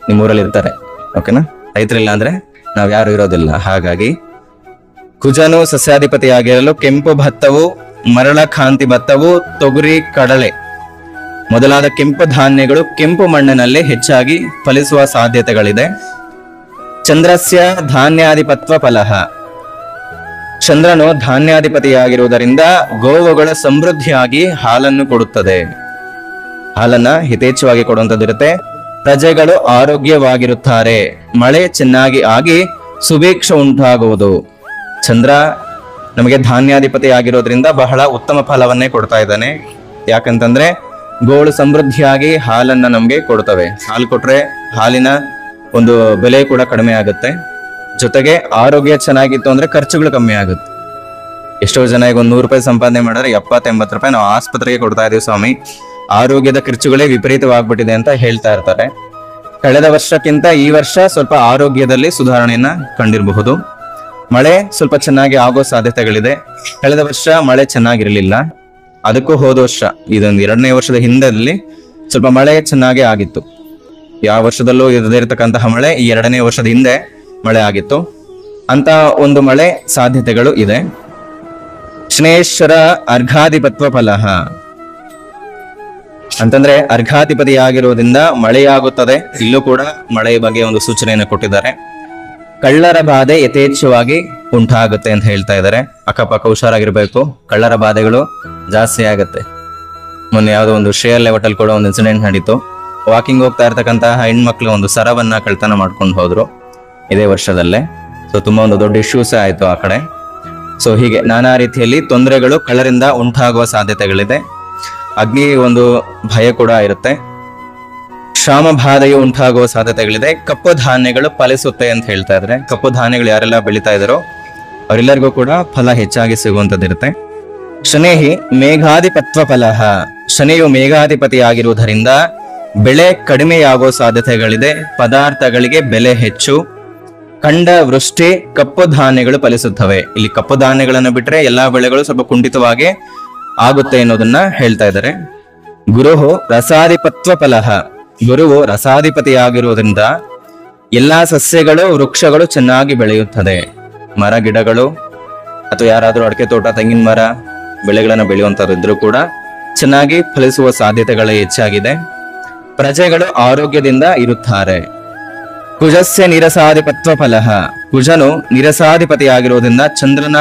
ನಿಮ್ಮೂರಲ್ಲಿ ಇರ್ತಾರೆ. ಓಕೆನಾ? ರೈತರಿಲ್ಲ ಅಂದ್ರೆ ನಾವ್ ಯಾರು ಇರೋದಿಲ್ಲ. ಹಾಗಾಗಿ ಕುಜನು ಸಸ್ಯಾಧಿಪತಿಯಾಗಿರಲು ಕೆಂಪು ಭತ್ತವು, ಮರಳಕಾಂತಿ ಭತ್ತವು, ತೊಗರಿ, ಕಡಲೆ ಮೊದಲಾದ ಕೆಂಪು ಧಾನ್ಯಗಳು ಕೆಂಪು ಮಣ್ಣಿನಲ್ಲಿ ಹೆಚ್ಚಾಗಿ ಫಲಿಸುವ ಸಾಧ್ಯತೆಗಳಿದೆ. ಚಂದ್ರಸ್ಯ ಧಾನ್ಯಾಧಿಪತ್ವ ಫಲಃ. ಚಂದ್ರನು ಧಾನ್ಯಾಧಿಪತಿಯಾಗಿರುವುದರಿಂದ ಗೋವುಗಳ ಸಮೃದ್ಧಿಯಾಗಿ ಹಾಲನ್ನು ಕೊಡುತ್ತದೆ. ಹಾಲನ್ನ ಯಥೇಚ್ಛವಾಗಿ ಕೊಡುವಂತದ್ದಿರುತ್ತೆ. ಪ್ರಜೆಗಳು ಆರೋಗ್ಯವಾಗಿರುತ್ತಾರೆ. ಮಳೆ ಚೆನ್ನಾಗಿ ಆಗಿ ಸುಭಿಕ್ಷ ಉಂಟಾಗುವುದು. ಚಂದ್ರ ನಮಗೆ ಧಾನ್ಯಾಧಿಪತಿ ಆಗಿರೋದ್ರಿಂದ ಬಹಳ ಉತ್ತಮ ಫಲವನ್ನೇ ಕೊಡ್ತಾ ಇದ್ದಾನೆ. ಯಾಕಂತಂದ್ರೆ ಗೋಳು ಸಮೃದ್ಧಿಯಾಗಿ ಹಾಲನ್ನ ನಮ್ಗೆ ಕೊಡ್ತವೆ. ಹಾಲು ಕೊಟ್ರೆ ಹಾಲಿನ ಒಂದು ಬೆಲೆ ಕೂಡ ಕಡಿಮೆ ಆಗುತ್ತೆ. ಜೊತೆಗೆ ಆರೋಗ್ಯ ಚೆನ್ನಾಗಿತ್ತು ಅಂದ್ರೆ ಖರ್ಚುಗಳು ಕಮ್ಮಿ ಆಗುತ್ತೆ. ಎಷ್ಟೋ ಜನ ಈಗ 100 ರೂಪಾಯಿ ಸಂಪಾದನೆ ಮಾಡಿದ್ರೆ 70-80 ರೂಪಾಯಿ ನಾವು ಆಸ್ಪತ್ರೆಗೆ ಕೊಡ್ತಾ ಇದೀವಿ ಸ್ವಾಮಿ, ಆರೋಗ್ಯದ ಖರ್ಚುಗಳೇ ವಿಪರೀತವಾಗ್ಬಿಟ್ಟಿದೆ ಅಂತ ಹೇಳ್ತಾ ಇರ್ತಾರೆ. ಕಳೆದ ವರ್ಷಕ್ಕಿಂತ ಈ ವರ್ಷ ಸ್ವಲ್ಪ ಆರೋಗ್ಯದಲ್ಲಿ ಸುಧಾರಣೆಯನ್ನ ಕಂಡಿರಬಹುದು. ಮಳೆ ಸ್ವಲ್ಪ ಚೆನ್ನಾಗಿ ಆಗೋ ಸಾಧ್ಯತೆಗಳಿದೆ. ಕಳೆದ ವರ್ಷ ಮಳೆ ಚೆನ್ನಾಗಿರ್ಲಿಲ್ಲ. ಅದಕ್ಕೂ ಹೋದ ವರ್ಷ ಇದೊಂದು 2ನೇ ವರ್ಷದ ಹಿಂದಲ್ಲಿ ಸ್ವಲ್ಪ ಮಳೆ ಚೆನ್ನಾಗಿ ಆಗಿತ್ತು. ಯಾವ ವರ್ಷದಲ್ಲೂ ಇರದೇ ಇರತಕ್ಕಂತಹ ಮಳೆ ಈ 2ನೇ ವರ್ಷದ ಹಿಂದೆ ಮಳೆ ಆಗಿತ್ತು. ಅಂತ ಒಂದು ಮಳೆ ಸಾಧ್ಯತೆಗಳು ಇದೆ. ಶನೇಶ್ವರ ಅರ್ಘಾಧಿಪತ್ವ ಫಲಃ ಅಂತಂದ್ರೆ ಅರ್ಘಾಧಿಪತಿಯಾಗಿರುವುದರಿಂದ ಮಳೆಯಾಗುತ್ತದೆ. ಇಲ್ಲೂ ಕೂಡ ಮಳೆಯ ಬಗ್ಗೆ ಒಂದು ಸೂಚನೆಯನ್ನು ಕೊಟ್ಟಿದ್ದಾರೆ. ಕಳ್ಳರ ಬಾಧೆ ಯಥೇಚ್ಛವಾಗಿ ಉಂಟಾಗುತ್ತೆ ಅಂತ ಹೇಳ್ತಾ ಇದ್ದಾರೆ. ಅಕ್ಕಪಕ್ಕ ಹುಷಾರಾಗಿರ್ಬೇಕು, ಕಳ್ಳರ ಬಾಧೆಗಳು ಜಾಸ್ತಿ ಆಗುತ್ತೆ. ಮೊನ್ನೆ ಯಾವುದೋ ಒಂದು ಶ್ರೇಯರ್ ಲೆವೆಟಲ್ ಕೂಡ ಒಂದು ಇನ್ಸಿಡೆಂಟ್ ನಡೀತು. ವಾಕಿಂಗ್ ಹೋಗ್ತಾ ಇರ್ತಕ್ಕಂತಹ ಹೆಣ್ಮಕ್ಳು ಒಂದು ಸರವನ್ನ ಕಳ್ತನ ಮಾಡ್ಕೊಂಡು ಹೋದ್ರು ಇದೇ ವರ್ಷದಲ್ಲೇ. ಸೊ ತುಂಬಾ ಒಂದು ದೊಡ್ಡ ಇಶ್ಯೂಸ್ ಆಯ್ತು ಆ ಕಡೆ. ಸೊ ಹೀಗೆ ನಾನಾ ರೀತಿಯಲ್ಲಿ ತೊಂದರೆಗಳು ಕಳ್ಳರಿಂದ ಉಂಟಾಗುವ ಸಾಧ್ಯತೆಗಳಿದೆ. ಅಗ್ನಿ ಒಂದು ಭಯ ಕೂಡ ಇರುತ್ತೆ. ಕ್ಷಾಮ ಬಾಧೆಯು ಉಂಟಾಗುವ ಸಾಧ್ಯತೆಗಳಿದೆ. ಕಪ್ಪು ಧಾನ್ಯಗಳು ಫಲಿಸುತ್ತೆ ಅಂತ ಹೇಳ್ತಾ ಇದ್ರೆ, ಕಪ್ಪು ಧಾನ್ಯಗಳು ಯಾರೆಲ್ಲ ಬೆಳೀತಾ ಇದಾರೋ ಅವರೆಲ್ಲರಿಗೂ ಕೂಡ ಫಲ ಹೆಚ್ಚಾಗಿ ಸಿಗುವಂತದ್ದಿರುತ್ತೆ. ಶನೇಹಿ ಮೇಘಾಧಿಪತ್ವ ಫಲಃ ಶನಿಯು ಮೇಘಾಧಿಪತಿ ಆಗಿರುವುದರಿಂದ ಬೆಳೆ ಕಡಿಮೆಯಾಗುವ ಸಾಧ್ಯತೆಗಳಿದೆ. ಪದಾರ್ಥಗಳಿಗೆ ಬೆಲೆ ಹೆಚ್ಚು. ಖಂಡ ವೃಷ್ಟಿ ಕಪ್ಪು ಧಾನ್ಯಗಳು ಫಲಿಸುತ್ತವೆ. ಇಲ್ಲಿ ಕಪ್ಪು ಧಾನ್ಯಗಳನ್ನು ಬಿಟ್ರೆ ಎಲ್ಲಾ ಬೆಳೆಗಳು ಸ್ವಲ್ಪ ಕುಂಠಿತವಾಗಿ ಆಗುತ್ತೆ ಅನ್ನೋದನ್ನ ಹೇಳ್ತಾ ಇದ್ದಾರೆ. ಗುರುಹು ರಸಾಧಿಪತ್ವ ಫಲಃ ಗುರುವು ರಸಾಧಿಪತಿಯಾಗಿರುವುದರಿಂದ ಎಲ್ಲಾ ಸಸ್ಯಗಳು ವೃಕ್ಷಗಳು ಚೆನ್ನಾಗಿ ಬೆಳೆಯುತ್ತದೆ. ಮರ ಗಿಡಗಳು ಅಥವಾ ಯಾರಾದ್ರೂ ಅಡಿಕೆ ತೋಟ, ತೆಂಗಿನ ಮರ ಬೆಳೆಗಳನ್ನು ಬೆಳೆಯುವಂತವ್ರು ಇದ್ರೂ ಕೂಡ ಚೆನ್ನಾಗಿ ಫಲಿಸುವ ಸಾಧ್ಯತೆಗಳೇ ಹೆಚ್ಚಾಗಿದೆ. ಪ್ರಜೆಗಳು ಆರೋಗ್ಯದಿಂದ ಇರುತ್ತಾರೆ. ಕುಜಸ್ಯ ನಿರಸಾಧಿಪತ್ವ ಫಲಃ ಕುಜನು ನಿರಸಾಧಿಪತಿಯಾಗಿರುವುದರಿಂದ ಚಂದ್ರನ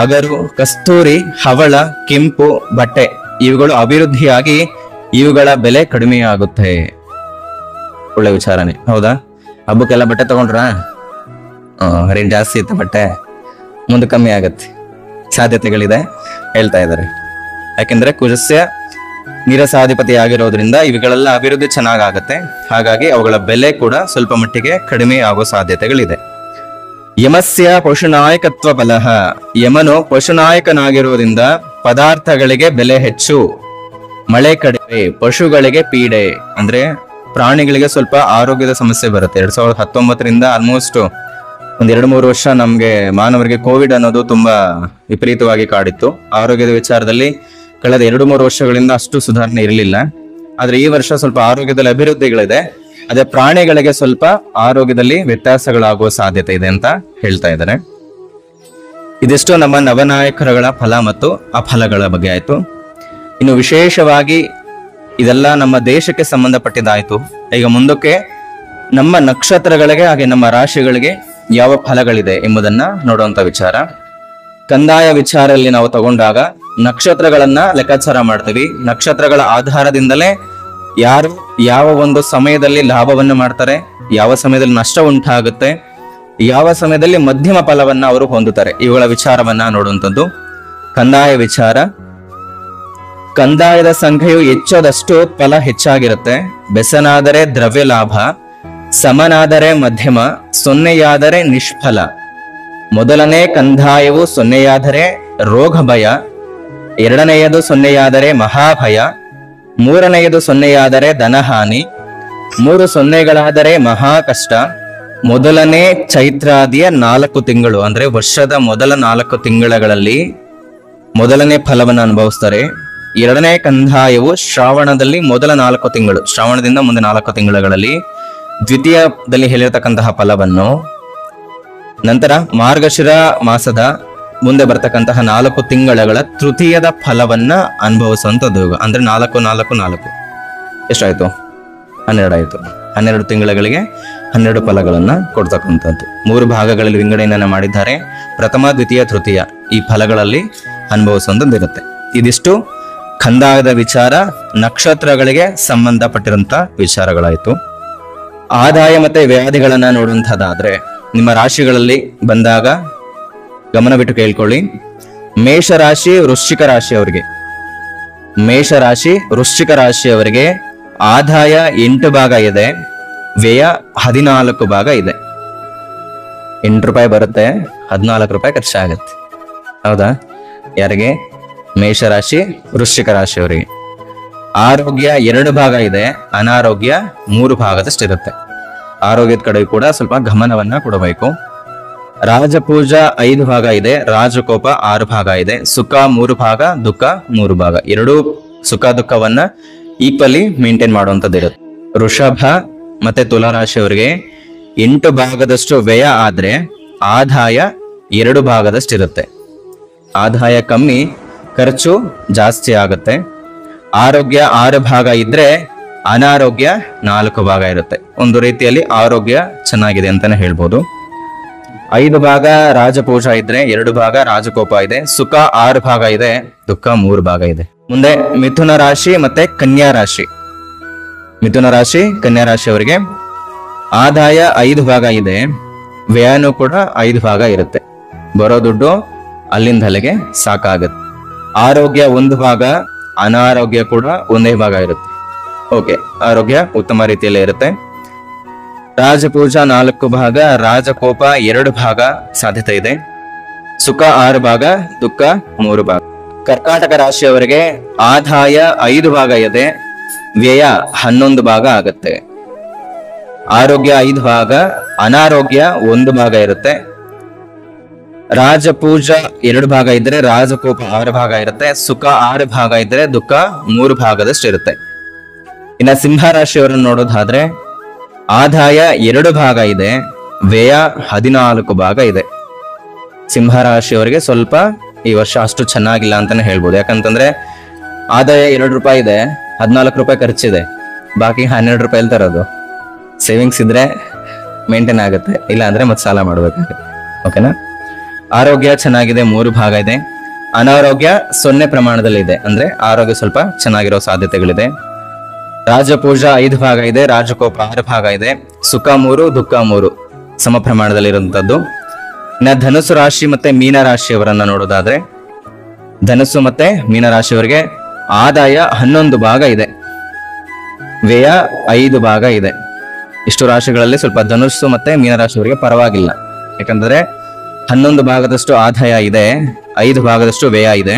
ಅಗರು, ಕಸ್ತೂರಿ, ಹವಳ, ಕೆಂಪು ಬಟ್ಟೆ ಇವುಗಳು ಅಭಿವೃದ್ಧಿಯಾಗಿ ಇವುಗಳ ಬೆಲೆ ಕಡಿಮೆಯಾಗುತ್ತೆ. ಒಳ್ಳೆ ವಿಚಾರನೆ, ಹೌದಾ? ಹಬ್ಬಕ್ಕೆಲ್ಲ ಬಟ್ಟೆ ತಗೊಂಡ್ರ ರೇಟ್ ಜಾಸ್ತಿ ಇತ್ತು, ಬಟ್ಟೆ ಮುಂದೆ ಕಮ್ಮಿ ಆಗತ್ತೆ ಸಾಧ್ಯತೆಗಳಿದೆ ಹೇಳ್ತಾ ಇದ್ದಾರೆ. ಯಾಕೆಂದ್ರೆ ಕುಜಸ್ಯ ನಿರಸಾಧಿಪತಿ ಆಗಿರೋದ್ರಿಂದ ಇವುಗಳೆಲ್ಲ ಅಭಿವೃದ್ಧಿ ಚೆನ್ನಾಗಾಗತ್ತೆ. ಹಾಗಾಗಿ ಅವುಗಳ ಬೆಲೆ ಕೂಡ ಸ್ವಲ್ಪ ಮಟ್ಟಿಗೆ ಕಡಿಮೆ ಆಗುವ ಸಾಧ್ಯತೆಗಳಿದೆ. ಯಮಸ್ಯ ಪಶುನಾಯಕತ್ವ ಫಲಃ ಯಮನು ಪಶುನಾಯಕನಾಗಿರುವುದರಿಂದ ಪದಾರ್ಥಗಳಿಗೆ ಬೆಲೆ ಹೆಚ್ಚು. ಮಳೆ ಕಡಿಮೆ, ಪಶುಗಳಿಗೆ ಪೀಡೆ ಅಂದ್ರೆ ಪ್ರಾಣಿಗಳಿಗೆ ಸ್ವಲ್ಪ ಆರೋಗ್ಯದ ಸಮಸ್ಯೆ ಬರುತ್ತೆ. 2019ರಿಂದ ಆಲ್ಮೋಸ್ಟ್ ಒಂದ್ 2-3 ವರ್ಷ ನಮ್ಗೆ ಮಾನವರಿಗೆ ಕೋವಿಡ್ ಅನ್ನೋದು ತುಂಬಾ ವಿಪರೀತವಾಗಿ ಕಾಡಿತ್ತು. ಆರೋಗ್ಯದ ವಿಚಾರದಲ್ಲಿ ಕಳೆದ 2-3 ವರ್ಷಗಳಿಂದ ಅಷ್ಟು ಸುಧಾರಣೆ ಇರಲಿಲ್ಲ. ಆದ್ರೆ ಈ ವರ್ಷ ಸ್ವಲ್ಪ ಆರೋಗ್ಯದಲ್ಲಿ ಅಭಿವೃದ್ಧಿಗಳಿದೆ. ಅದೇ ಪ್ರಾಣಿಗಳಿಗೆ ಸ್ವಲ್ಪ ಆರೋಗ್ಯದಲ್ಲಿ ವ್ಯತ್ಯಾಸಗಳಾಗುವ ಸಾಧ್ಯತೆ ಇದೆ ಅಂತ ಹೇಳ್ತಾ ಇದ್ದಾರೆ. ಇದಿಷ್ಟು ನಮ್ಮ ನವನಾಯಕರುಗಳ ಫಲ ಮತ್ತು ಅಫಲಗಳ ಬಗ್ಗೆ ಆಯ್ತು. ಇನ್ನು ವಿಶೇಷವಾಗಿ ಇದೆಲ್ಲ ನಮ್ಮ ದೇಶಕ್ಕೆ ಸಂಬಂಧಪಟ್ಟಿದ್ದಾಯ್ತು. ಈಗ ಮುಂದಕ್ಕೆ ನಮ್ಮ ನಕ್ಷತ್ರಗಳಿಗೆ ಹಾಗೆ ನಮ್ಮ ರಾಶಿಗಳಿಗೆ ಯಾವ ಫಲಗಳಿದೆ ಎಂಬುದನ್ನ ನೋಡುವಂತ ವಿಚಾರ. ಕಂದಾಯ ವಿಚಾರದಲ್ಲಿ ನಾವು ತಗೊಂಡಾಗ ನಕ್ಷತ್ರಗಳನ್ನ ಲೆಕ್ಕಾಚಾರ ಮಾಡ್ತೀವಿ. ನಕ್ಷತ್ರಗಳ ಆಧಾರದಿಂದಲೇ ಯಾರು ಯಾವ ಒಂದು ಸಮಯದಲ್ಲಿ ಲಾಭವನ್ನು ಮಾಡ್ತಾರೆ, ಯಾವ ಸಮಯದಲ್ಲಿ ನಷ್ಟ ಉಂಟಾಗುತ್ತೆ, ಯಾವ ಸಮಯದಲ್ಲಿ ಮಧ್ಯಮ ಫಲವನ್ನ ಅವರು ಹೊಂದುತ್ತಾರೆ, ಇವುಗಳ ವಿಚಾರವನ್ನ ನೋಡುವಂಥದ್ದು ಕಂದಾಯ ವಿಚಾರ. ಕಂದಾಯದ ಸಂಖ್ಯೆಯು ಹೆಚ್ಚಾದಷ್ಟು ಫಲ ಹೆಚ್ಚಾಗಿರುತ್ತೆ. ಬೆಸನಾದರೆ ದ್ರವ್ಯ ಲಾಭ, ಸಮನಾದರೆ ಮಧ್ಯಮ, ಸೊನ್ನೆಯಾದರೆ ನಿಷ್ಫಲ. ಮೊದಲನೇ ಕಂದಾಯವು ಸೊನ್ನೆಯಾದರೆ ರೋಗ ಭಯ, ಎರಡನೆಯದು ಸೊನ್ನೆಯಾದರೆ ಮಹಾಭಯ, ಮೂರನೆಯದು ಸೊನ್ನೆಯಾದರೆ ಧನಹಾನಿ, 3 ಸೊನ್ನೆಗಳಾದರೆ ಮಹಾ ಕಷ್ಟ. ಮೊದಲನೇ ಚೈತ್ರಾದಿಯ 4 ತಿಂಗಳು ಅಂದ್ರೆ ವರ್ಷದ ಮೊದಲ 4 ತಿಂಗಳಲ್ಲಿ ಮೊದಲನೇ ಫಲವನ್ನು ಅನುಭವಿಸ್ತಾರೆ. ಎರಡನೇ ಕಂದಾಯವು ಶ್ರಾವಣದಲ್ಲಿ ಮೊದಲ 4 ತಿಂಗಳು, ಶ್ರಾವಣದಿಂದ ಮುಂದೆ 4 ತಿಂಗಳಲ್ಲಿ ದ್ವಿತೀಯದಲ್ಲಿ ಹೇಳಿರ್ತಕ್ಕಂತಹ ಫಲವನ್ನು, ನಂತರ ಮಾರ್ಗಶಿರ ಮಾಸದ ಮುಂದೆ ಬರ್ತಕ್ಕಂತಹ 4 ತಿಂಗಳ ತೃತೀಯದ ಫಲವನ್ನ ಅನುಭವಿಸುವಂಥದ್ದು. ಅಂದ್ರೆ 4 ಎಷ್ಟಾಯ್ತು? 12 ಆಯ್ತು. 12 ತಿಂಗಳಿಗೆ 12 ಫಲಗಳನ್ನ ಕೊಡ್ತಕ್ಕಂಥದ್ದು. 3 ಭಾಗಗಳಲ್ಲಿ ವಿಂಗಡಣೆಯನ್ನ ಮಾಡಿದ್ದಾರೆ. ಪ್ರಥಮ, ದ್ವಿತೀಯ, ತೃತೀಯ ಈ ಫಲಗಳಲ್ಲಿ ಅನುಭವಿಸುವಂಥದ್ದು ಇರುತ್ತೆ. ಇದಿಷ್ಟು ಕಂದಾಯದ ವಿಚಾರ, ನಕ್ಷತ್ರಗಳಿಗೆ ಸಂಬಂಧಪಟ್ಟಿರುವಂತ ವಿಚಾರಗಳಾಯ್ತು. ಆದಾಯ ಮತ್ತೆ ವ್ಯಾಧಿಗಳನ್ನ ನೋಡುವಂತಹದ್ದಾದ್ರೆ ನಿಮ್ಮ ರಾಶಿಗಳಲ್ಲಿ ಬಂದಾಗ ಗಮನವಿಟ್ಟು ಕೇಳ್ಕೊಳ್ಳಿ. ಮೇಷರಾಶಿ, ವೃಶ್ಚಿಕ ರಾಶಿಯವರಿಗೆ, ಮೇಷರಾಶಿ ವೃಶ್ಚಿಕ ರಾಶಿಯವರಿಗೆ ಆದಾಯ 8 ಭಾಗ ಇದೆ, ವ್ಯಯ 14 ಭಾಗ ಇದೆ. 8 ರೂಪಾಯಿ ಬರುತ್ತೆ, 14 ರೂಪಾಯಿ ಖರ್ಚಾಗತ್ತೆ. ಹೌದಾ? ಯಾರಿಗೆ? ಮೇಷರಾಶಿ ವೃಶ್ಚಿಕ ರಾಶಿಯವರಿಗೆ. ಆರೋಗ್ಯ 2 ಭಾಗ ಇದೆ, ಅನಾರೋಗ್ಯ 3 ಭಾಗದಷ್ಟಿರುತ್ತೆ. ಆರೋಗ್ಯದ ಕಡೆ ಕೂಡ ಸ್ವಲ್ಪ ಗಮನವನ್ನ ಕೊಡಬೇಕು. ರಾಜಪೂಜಾ 5 ಭಾಗ ಇದೆ, ರಾಜಕೋಪ 6 ಭಾಗ ಇದೆ, ಸುಖ 3 ಭಾಗ, ದುಃಖ 3 ಭಾಗ. 2 ಸುಖ ದುಃಖವನ್ನ ಈಕ್ವಲಿ ಮೇಂಟೈನ್ ಮಾಡುವಂತದ್ದು ಇರುತ್ತೆ. ವೃಷಭ ಮತ್ತೆ ತುಲಾ ರಾಶಿಯವರಿಗೆ 8 ಭಾಗದಷ್ಟು ವ್ಯಯ ಆದ್ರೆ ಆದಾಯ 2 ಭಾಗದಷ್ಟು ಇರುತ್ತೆ. ಆದಾಯ ಕಮ್ಮಿ, ಖರ್ಚು ಜಾಸ್ತಿ ಆಗುತ್ತೆ. ಆರೋಗ್ಯ 6 ಭಾಗ ಇದ್ರೆ ಅನಾರೋಗ್ಯ 4 ಭಾಗ ಇರುತ್ತೆ. ಒಂದು ರೀತಿಯಲ್ಲಿ ಆರೋಗ್ಯ ಚೆನ್ನಾಗಿದೆ ಅಂತಾನೆ ಹೇಳ್ಬೋದು. 5 ಭಾಗ ರಾಜಪೂಜಾ ಇದ್ರೆ 2 ಭಾಗ ರಾಜಕೋಪ ಇದೆ. ಸುಖ 6 ಭಾಗ ಇದೆ, ದುಃಖ 3 ಭಾಗ ಇದೆ. ಮುಂದೆ ಮಿಥುನ ರಾಶಿ ಮತ್ತೆ ಕನ್ಯಾ ರಾಶಿ. ಮಿಥುನ ರಾಶಿ ಕನ್ಯಾ ರಾಶಿಯವರಿಗೆ ಆದಾಯ 5 ಭಾಗ ಇದೆ, ವ್ಯಯನೂ ಕೂಡ 5 ಭಾಗ ಇರುತ್ತೆ. ಬರೋ ದುಡ್ಡು ಅಲ್ಲಿಂದ ಅಲ್ಲಿಗೆ ಸಾಕಾಗುತ್ತೆ. ಆರೋಗ್ಯ 1 ಭಾಗ, ಅನಾರೋಗ್ಯ ಕೂಡ 1 ಭಾಗ ಇರುತ್ತೆ. ಓಕೆ, ಆರೋಗ್ಯ ಉತ್ತಮ ರೀತಿಯಲ್ಲೇ ಇರುತ್ತೆ. ರಾಜಪೂಜಾ 4 ಭಾಗ, ರಾಜಕೋಪ 2 ಭಾಗ ಸಾಧ್ಯತೆ ಇದೆ. ಸುಖ 6 ಭಾಗ, ದುಃಖ 3 ಭಾಗ. ಕರ್ಕಾಟಕ ರಾಶಿಯವರಿಗೆ ಆದಾಯ 5 ಭಾಗ ಇದೆ, ವ್ಯಯ 11 ಭಾಗ ಆಗುತ್ತೆ. ಆರೋಗ್ಯ 5 ಭಾಗ, ಅನಾರೋಗ್ಯ 1 ಭಾಗ ಇರುತ್ತೆ. ರಾಜಪೂಜಾ 2 ಭಾಗ ಇದ್ರೆ ರಾಜಕೋಪ 6 ಭಾಗ ಇರುತ್ತೆ. ಸುಖ 6 ಭಾಗ ಇದ್ರೆ ದುಃಖ 3 ಭಾಗದಷ್ಟು ಇರುತ್ತೆ. ಇನ್ನ ಸಿಂಹ ರಾಶಿಯವರನ್ನು ನೋಡೋದಾದ್ರೆ ಆದಾಯ 2 ಭಾಗ ಇದೆ, ವ್ಯಯ 14 ಭಾಗ ಇದೆ. ಸಿಂಹ ರಾಶಿಯವರಿಗೆ ಸ್ವಲ್ಪ ಈ ವರ್ಷ ಅಷ್ಟು ಚೆನ್ನಾಗಿಲ್ಲ ಅಂತಾನೆ ಹೇಳ್ಬೋದು. ಯಾಕಂತಂದ್ರೆ ಆದಾಯ 2 ರೂಪಾಯಿ ಇದೆ, 14 ರೂಪಾಯಿ ಖರ್ಚಿದೆ, ಬಾಕಿ 12 ರೂಪಾಯಿ ತರೋದು. ಸೇವಿಂಗ್ಸ್ ಇದ್ರೆ ಮೇಂಟೈನ್ ಆಗುತ್ತೆ, ಇಲ್ಲ ಅಂದ್ರೆ ಮತ್ತೆ ಸಾಲ ಮಾಡ್ಬೇಕಾಗುತ್ತೆ. ಓಕೆನಾ. ಆರೋಗ್ಯ ಚೆನ್ನಾಗಿದೆ, 3 ಭಾಗ ಇದೆ. ಅನಾರೋಗ್ಯ 0 ಪ್ರಮಾಣದಲ್ಲಿ ಇದೆ, ಅಂದ್ರೆ ಆರೋಗ್ಯ ಸ್ವಲ್ಪ ಚೆನ್ನಾಗಿರೋ ಸಾಧ್ಯತೆಗಳಿದೆ. ರಾಜಪೂಜಾ 5 ಭಾಗ ಇದೆ, ರಾಜಕೋಪ 6 ಭಾಗ ಇದೆ. ಸುಖ 3, ದುಃಖ 3 ಸಮ ಪ್ರಮಾಣದಲ್ಲಿ ಇರುವಂತದ್ದು. ಇನ್ನ ಧನುಸು ರಾಶಿ ಮತ್ತೆ ಮೀನ ರಾಶಿಯವರನ್ನ ನೋಡೋದಾದ್ರೆ ಧನುಸ್ಸು ಮತ್ತೆ ಮೀನ ರಾಶಿಯವರಿಗೆ ಆದಾಯ 11 ಭಾಗ ಇದೆ, ವ್ಯಯ 5 ಭಾಗ ಇದೆ. ಇಷ್ಟು ರಾಶಿಗಳಲ್ಲಿ ಸ್ವಲ್ಪ ಧನುಸ್ಸು ಮತ್ತೆ ಮೀನ ರಾಶಿಯವರಿಗೆ ಪರವಾಗಿಲ್ಲ. ಯಾಕಂದ್ರೆ 11 ಭಾಗದಷ್ಟು ಆದಾಯ ಇದೆ, 5 ಭಾಗದಷ್ಟು ವ್ಯಯ ಇದೆ.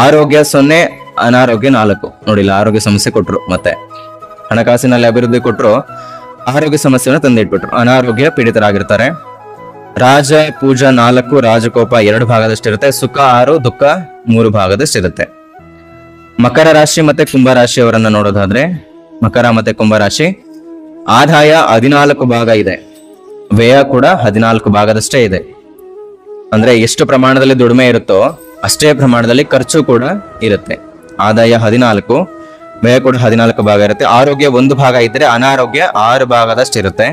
ಆರೋಗ್ಯ 0, ಅನಾರೋಗ್ಯ 4. ನೋಡಿಲ್ಲ, ಆರೋಗ್ಯ ಸಮಸ್ಯೆ ಕೊಟ್ರು, ಮತ್ತೆ ಹಣಕಾಸಿನಲ್ಲಿ ಅಭಿವೃದ್ಧಿ ಕೊಟ್ರು, ಆರೋಗ್ಯ ಸಮಸ್ಯೆಯನ್ನು ತಂದಿಟ್ಬಿಟ್ರು. ಅನಾರೋಗ್ಯ ಪೀಡಿತರಾಗಿರ್ತಾರೆ. ರಾಜ ಪೂಜಾ 4, ರಾಜಕೋಪ 2 ಭಾಗದಷ್ಟು ಇರುತ್ತೆ. ಸುಖ 6, ದುಃಖ 3 ಭಾಗದಷ್ಟು ಇರುತ್ತೆ. ಮಕರ ರಾಶಿ ಮತ್ತೆ ಕುಂಭ ರಾಶಿಯವರನ್ನ ನೋಡೋದಾದ್ರೆ ಮಕರ ಮತ್ತೆ ಕುಂಭ ರಾಶಿ ಆದಾಯ 14 ಭಾಗ ಇದೆ, ವ್ಯಯ ಕೂಡ 14 ಭಾಗದಷ್ಟೇ ಇದೆ. ಅಂದ್ರೆ ಎಷ್ಟು ಪ್ರಮಾಣದಲ್ಲಿ ದುಡಿಮೆ ಇರುತ್ತೋ ಅಷ್ಟೇ ಪ್ರಮಾಣದಲ್ಲಿ ಖರ್ಚು ಕೂಡ ಇರುತ್ತೆ. ಆದಾಯ 14, ವ್ಯಯ ಕೂಡ 14 ಭಾಗ ಇರುತ್ತೆ. ಆರೋಗ್ಯ 1 ಭಾಗ ಇದ್ರೆ ಅನಾರೋಗ್ಯ 6 ಭಾಗದಷ್ಟು ಇರುತ್ತೆ.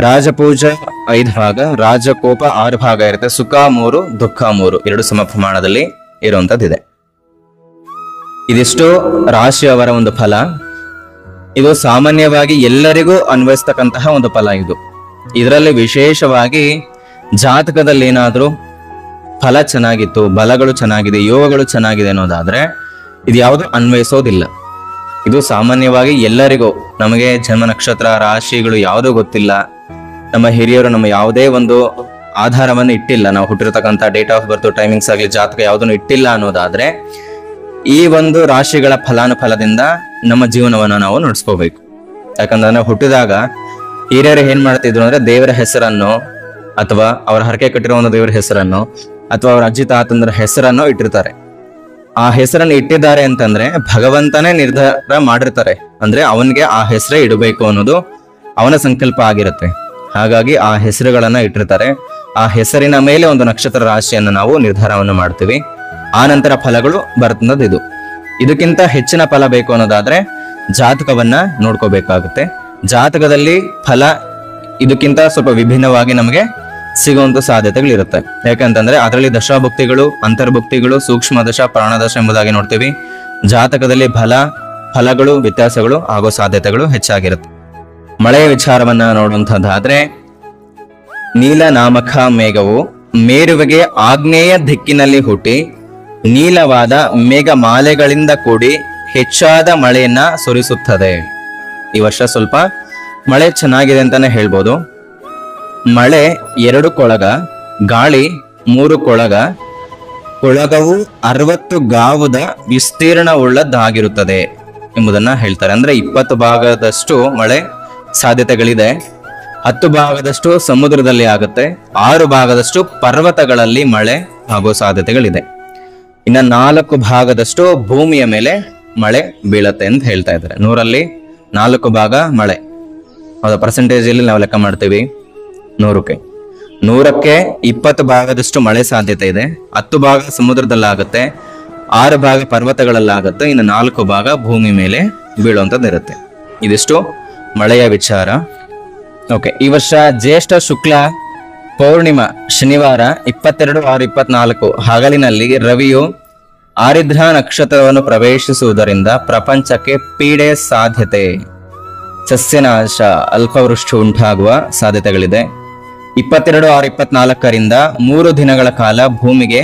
ರಾಜಪೂಜಾ 5 ಭಾಗ, ರಾಜಕೋಪ 6 ಭಾಗ ಇರುತ್ತೆ. ಸುಖ 3, ದುಃಖ 3 2 ಸಮ ಪ್ರಮಾಣದಲ್ಲಿ ಇರುವಂತದ್ದಿದೆ. ಇದಿಷ್ಟು ರಾಶಿಯವರ ಒಂದು ಫಲ. ಇದು ಸಾಮಾನ್ಯವಾಗಿ ಎಲ್ಲರಿಗೂ ಅನ್ವಯಿಸ್ತಕ್ಕಂತಹ ಒಂದು ಫಲ ಇದು. ಇದರಲ್ಲಿ ವಿಶೇಷವಾಗಿ ಜಾತಕದಲ್ಲಿ ಏನಾದ್ರೂ ಫಲ ಚೆನ್ನಾಗಿತ್ತು, ಬಲಗಳು ಚೆನ್ನಾಗಿದೆ, ಯೋಗಗಳು ಚೆನ್ನಾಗಿದೆ ಅನ್ನೋದಾದ್ರೆ ಇದು ಯಾವುದು ಅನ್ವಯಿಸೋದಿಲ್ಲ. ಇದು ಸಾಮಾನ್ಯವಾಗಿ ಎಲ್ಲರಿಗೂ, ನಮಗೆ ಜನ್ಮ ನಕ್ಷತ್ರ ರಾಶಿಗಳು ಯಾವುದೂ ಗೊತ್ತಿಲ್ಲ, ನಮ್ಮ ಹಿರಿಯರು ನಮ್ಮ ಯಾವುದೇ ಒಂದು ಆಧಾರವನ್ನು ಇಟ್ಟಿಲ್ಲ, ನಾವು ಹುಟ್ಟಿರ್ತಕ್ಕಂಥ ಡೇಟ್ ಆಫ್ ಬರ್ತ್, ಟೈಮಿಂಗ್ಸ್ ಆಗಲಿ, ಜಾತಕ ಯಾವುದನ್ನು ಇಟ್ಟಿಲ್ಲ ಅನ್ನೋದಾದ್ರೆ ಈ ಒಂದು ರಾಶಿಗಳ ಫಲಾನುಫಲದಿಂದ ನಮ್ಮ ಜೀವನವನ್ನ ನಾವು ನಡೆಸ್ಕೋಬೇಕು. ಯಾಕಂದ್ರೆ ನಾವು ಹುಟ್ಟಿದಾಗ ಹಿರಿಯರು ಏನ್ ಮಾಡ್ತಿದ್ರು ಅಂದ್ರೆ ದೇವರ ಹೆಸರನ್ನು ಅಥವಾ ಅವರ ಹರಕೆ ಕಟ್ಟಿರೋ ಒಂದು ದೇವರ ಹೆಸರನ್ನು ಅಥವಾ ಅವರ ಅಜ್ಜಿ ತಾತಂದ್ರ ಹೆಸರನ್ನು ಇಟ್ಟಿರ್ತಾರೆ. ಆ ಹೆಸರನ್ನು ಇಟ್ಟಿದ್ದಾರೆ ಅಂತಂದ್ರೆ ಭಗವಂತನೇ ನಿರ್ಧಾರ ಮಾಡಿರ್ತಾರೆ, ಅಂದ್ರೆ ಅವನಿಗೆ ಆ ಹೆಸರೇ ಇಡಬೇಕು ಅನ್ನೋದು ಅವನ ಸಂಕಲ್ಪ ಆಗಿರುತ್ತೆ. ಹಾಗಾಗಿ ಆ ಹೆಸರುಗಳನ್ನ ಇಟ್ಟಿರ್ತಾರೆ. ಆ ಹೆಸರಿನ ಮೇಲೆ ಒಂದು ನಕ್ಷತ್ರ ರಾಶಿಯನ್ನು ನಾವು ನಿರ್ಧಾರವನ್ನು ಮಾಡ್ತೀವಿ. ಆ ನಂತರ ಫಲಗಳು ಬರ್ತಂದದ್ದು ಇದು. ಇದಕ್ಕಿಂತ ಹೆಚ್ಚಿನ ಫಲ ಬೇಕು ಅನ್ನೋದಾದ್ರೆ ಜಾತಕವನ್ನ ನೋಡ್ಕೋಬೇಕಾಗುತ್ತೆ. ಜಾತಕದಲ್ಲಿ ಫಲ ಇದಕ್ಕಿಂತ ಸ್ವಲ್ಪ ವಿಭಿನ್ನವಾಗಿ ನಮಗೆ ಸಿಗುವಂತ ಸಾಧ್ಯತೆಗಳಿರುತ್ತೆ. ಯಾಕಂತಂದ್ರೆ ಅದರಲ್ಲಿ ದಶಾಭುಕ್ತಿಗಳು, ಅಂತರ್ಭುಕ್ತಿಗಳು, ಸೂಕ್ಷ್ಮ ದಶ, ಪ್ರಾಣದಶ ಎಂಬುದಾಗಿ ನೋಡ್ತೀವಿ. ಜಾತಕದಲ್ಲಿ ಫಲಗಳು ವ್ಯತ್ಯಾಸಗಳು ಆಗೋ ಸಾಧ್ಯತೆಗಳು ಹೆಚ್ಚಾಗಿರುತ್ತೆ. ಮಳೆಯ ವಿಚಾರವನ್ನ ನೋಡುವಂತದ್ದಾದ್ರೆ ನೀಲ ನಾಮಕ ಮೇಘವು ಮೇರುವೆಗೆ ಆಗ್ನೇಯ ದಿಕ್ಕಿನಲ್ಲಿ ಹುಟ್ಟಿ ನೀಲವಾದ ಮೇಘ ಮಾಲೆಗಳಿಂದ ಕೂಡಿ ಹೆಚ್ಚಾದ ಮಳೆಯನ್ನ ಸುರಿಸುತ್ತದೆ. ಈ ವರ್ಷ ಸ್ವಲ್ಪ ಮಳೆ ಚೆನ್ನಾಗಿದೆ ಅಂತಾನೆ ಹೇಳ್ಬೋದು. ಮಳೆ 2 ಕೊಳಗ, ಗಾಳಿ 3 ಕೊಳಗ, ಕೊಳಗವು 60 ಗಾವುದ ವಿಸ್ತೀರ್ಣವುಳ್ಳದ್ದಾಗಿರುತ್ತದೆ ಎಂಬುದನ್ನ ಹೇಳ್ತಾರೆ. ಅಂದ್ರೆ 20 ಭಾಗದಷ್ಟು ಮಳೆ ಸಾಧ್ಯತೆಗಳಿದೆ. 10 ಭಾಗದಷ್ಟು ಸಮುದ್ರದಲ್ಲಿ ಆಗುತ್ತೆ. 6 ಭಾಗದಷ್ಟು ಪರ್ವತಗಳಲ್ಲಿ ಮಳೆ ಆಗೋ ಸಾಧ್ಯತೆಗಳಿದೆ. ಇನ್ನ 4 ಭಾಗದಷ್ಟು ಭೂಮಿಯ ಮೇಲೆ ಮಳೆ ಬೀಳತ್ತೆ ಅಂತ ಹೇಳ್ತಾ ಇದ್ದಾರೆ. 100ರಲ್ಲಿ 4 ಭಾಗ ಮಳೆ. ಹೌದಾ? ಪರ್ಸೆಂಟೇಜ್ ಅಲ್ಲಿ ನಾವು ಲೆಕ್ಕ ಮಾಡ್ತೀವಿ 100ಕ್ಕೆ 20 ಭಾಗದಷ್ಟು ಮಳೆ ಸಾಧ್ಯತೆ ಇದೆ. 10 ಭಾಗ ಸಮುದ್ರದಲ್ಲಾಗುತ್ತೆ, 6 ಭಾಗ ಪರ್ವತಗಳಲ್ಲಾಗುತ್ತೆ, ಇನ್ನು 4 ಭಾಗ ಭೂಮಿ ಮೇಲೆ ಬೀಳುವಂಥದ್ದು ಇರುತ್ತೆ. ಇದಿಷ್ಟು ಮಳೆಯ ವಿಚಾರ. ಓಕೆ, ಈ ವರ್ಷ ಜ್ಯೇಷ್ಠ ಶುಕ್ಲ ಪೌರ್ಣಿಮಾ ಶನಿವಾರ 22/6/24 ಹಗಲಿನಲ್ಲಿ ರವಿಯು ಆರಿದ್ರ ನಕ್ಷತ್ರವನ್ನು ಪ್ರವೇಶಿಸುವುದರಿಂದ ಪ್ರಪಂಚಕ್ಕೆ ಪೀಡೆ ಸಾಧ್ಯತೆ, ಸಸ್ಯನಾಶ, ಅಲ್ಪವೃಷ್ಟಿ ಉಂಟಾಗುವ ಸಾಧ್ಯತೆಗಳಿದೆ. 22/6/24ರಿಂದ 3 ದಿನಗಳ ಕಾಲ ಭೂಮಿಗೆ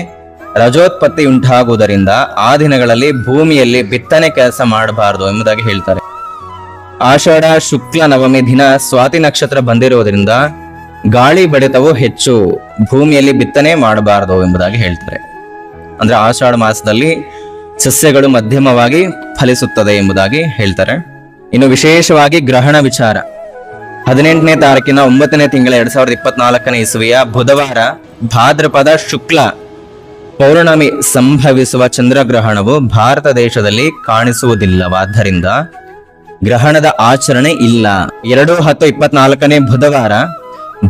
ರಜೋತ್ಪತ್ತಿ ಉಂಟಾಗುವುದರಿಂದ ಆ ದಿನಗಳಲ್ಲಿ ಭೂಮಿಯಲ್ಲಿ ಬಿತ್ತನೆ ಕೆಲಸ ಮಾಡಬಾರದು ಎಂಬುದಾಗಿ ಹೇಳ್ತಾರೆ. ಆಷಾಢ ಶುಕ್ಲ ನವಮಿ ದಿನ ಸ್ವಾತಿ ನಕ್ಷತ್ರ ಬಂದಿರುವುದರಿಂದ ಗಾಳಿ ಬಡಿತವು ಹೆಚ್ಚು, ಭೂಮಿಯಲ್ಲಿ ಬಿತ್ತನೆ ಮಾಡಬಾರದು ಎಂಬುದಾಗಿ ಹೇಳ್ತಾರೆ. ಅಂದ್ರೆ ಆಷಾಢ ಮಾಸದಲ್ಲಿ ಸಸ್ಯಗಳು ಮಧ್ಯಮವಾಗಿ ಫಲಿಸುತ್ತದೆ ಎಂಬುದಾಗಿ ಹೇಳ್ತಾರೆ. ಇನ್ನು ವಿಶೇಷವಾಗಿ ಗ್ರಹಣ ವಿಚಾರ. 18ನೇ ತಾರೀಕಿನ 9ನೇ ತಿಂಗಳ 2024ನೇ ಇಸವಿಯ ಬುಧವಾರ ಭಾದ್ರಪದ ಶುಕ್ಲ ಪೌರ್ಣಮಿ ಸಂಭವಿಸುವ ಚಂದ್ರಗ್ರಹಣವು ಭಾರತ ದೇಶದಲ್ಲಿ ಕಾಣಿಸುವುದಿಲ್ಲವಾದ್ದರಿಂದ ಗ್ರಹಣದ ಆಚರಣೆ ಇಲ್ಲ. 2/10/24ನೇ ಬುಧವಾರ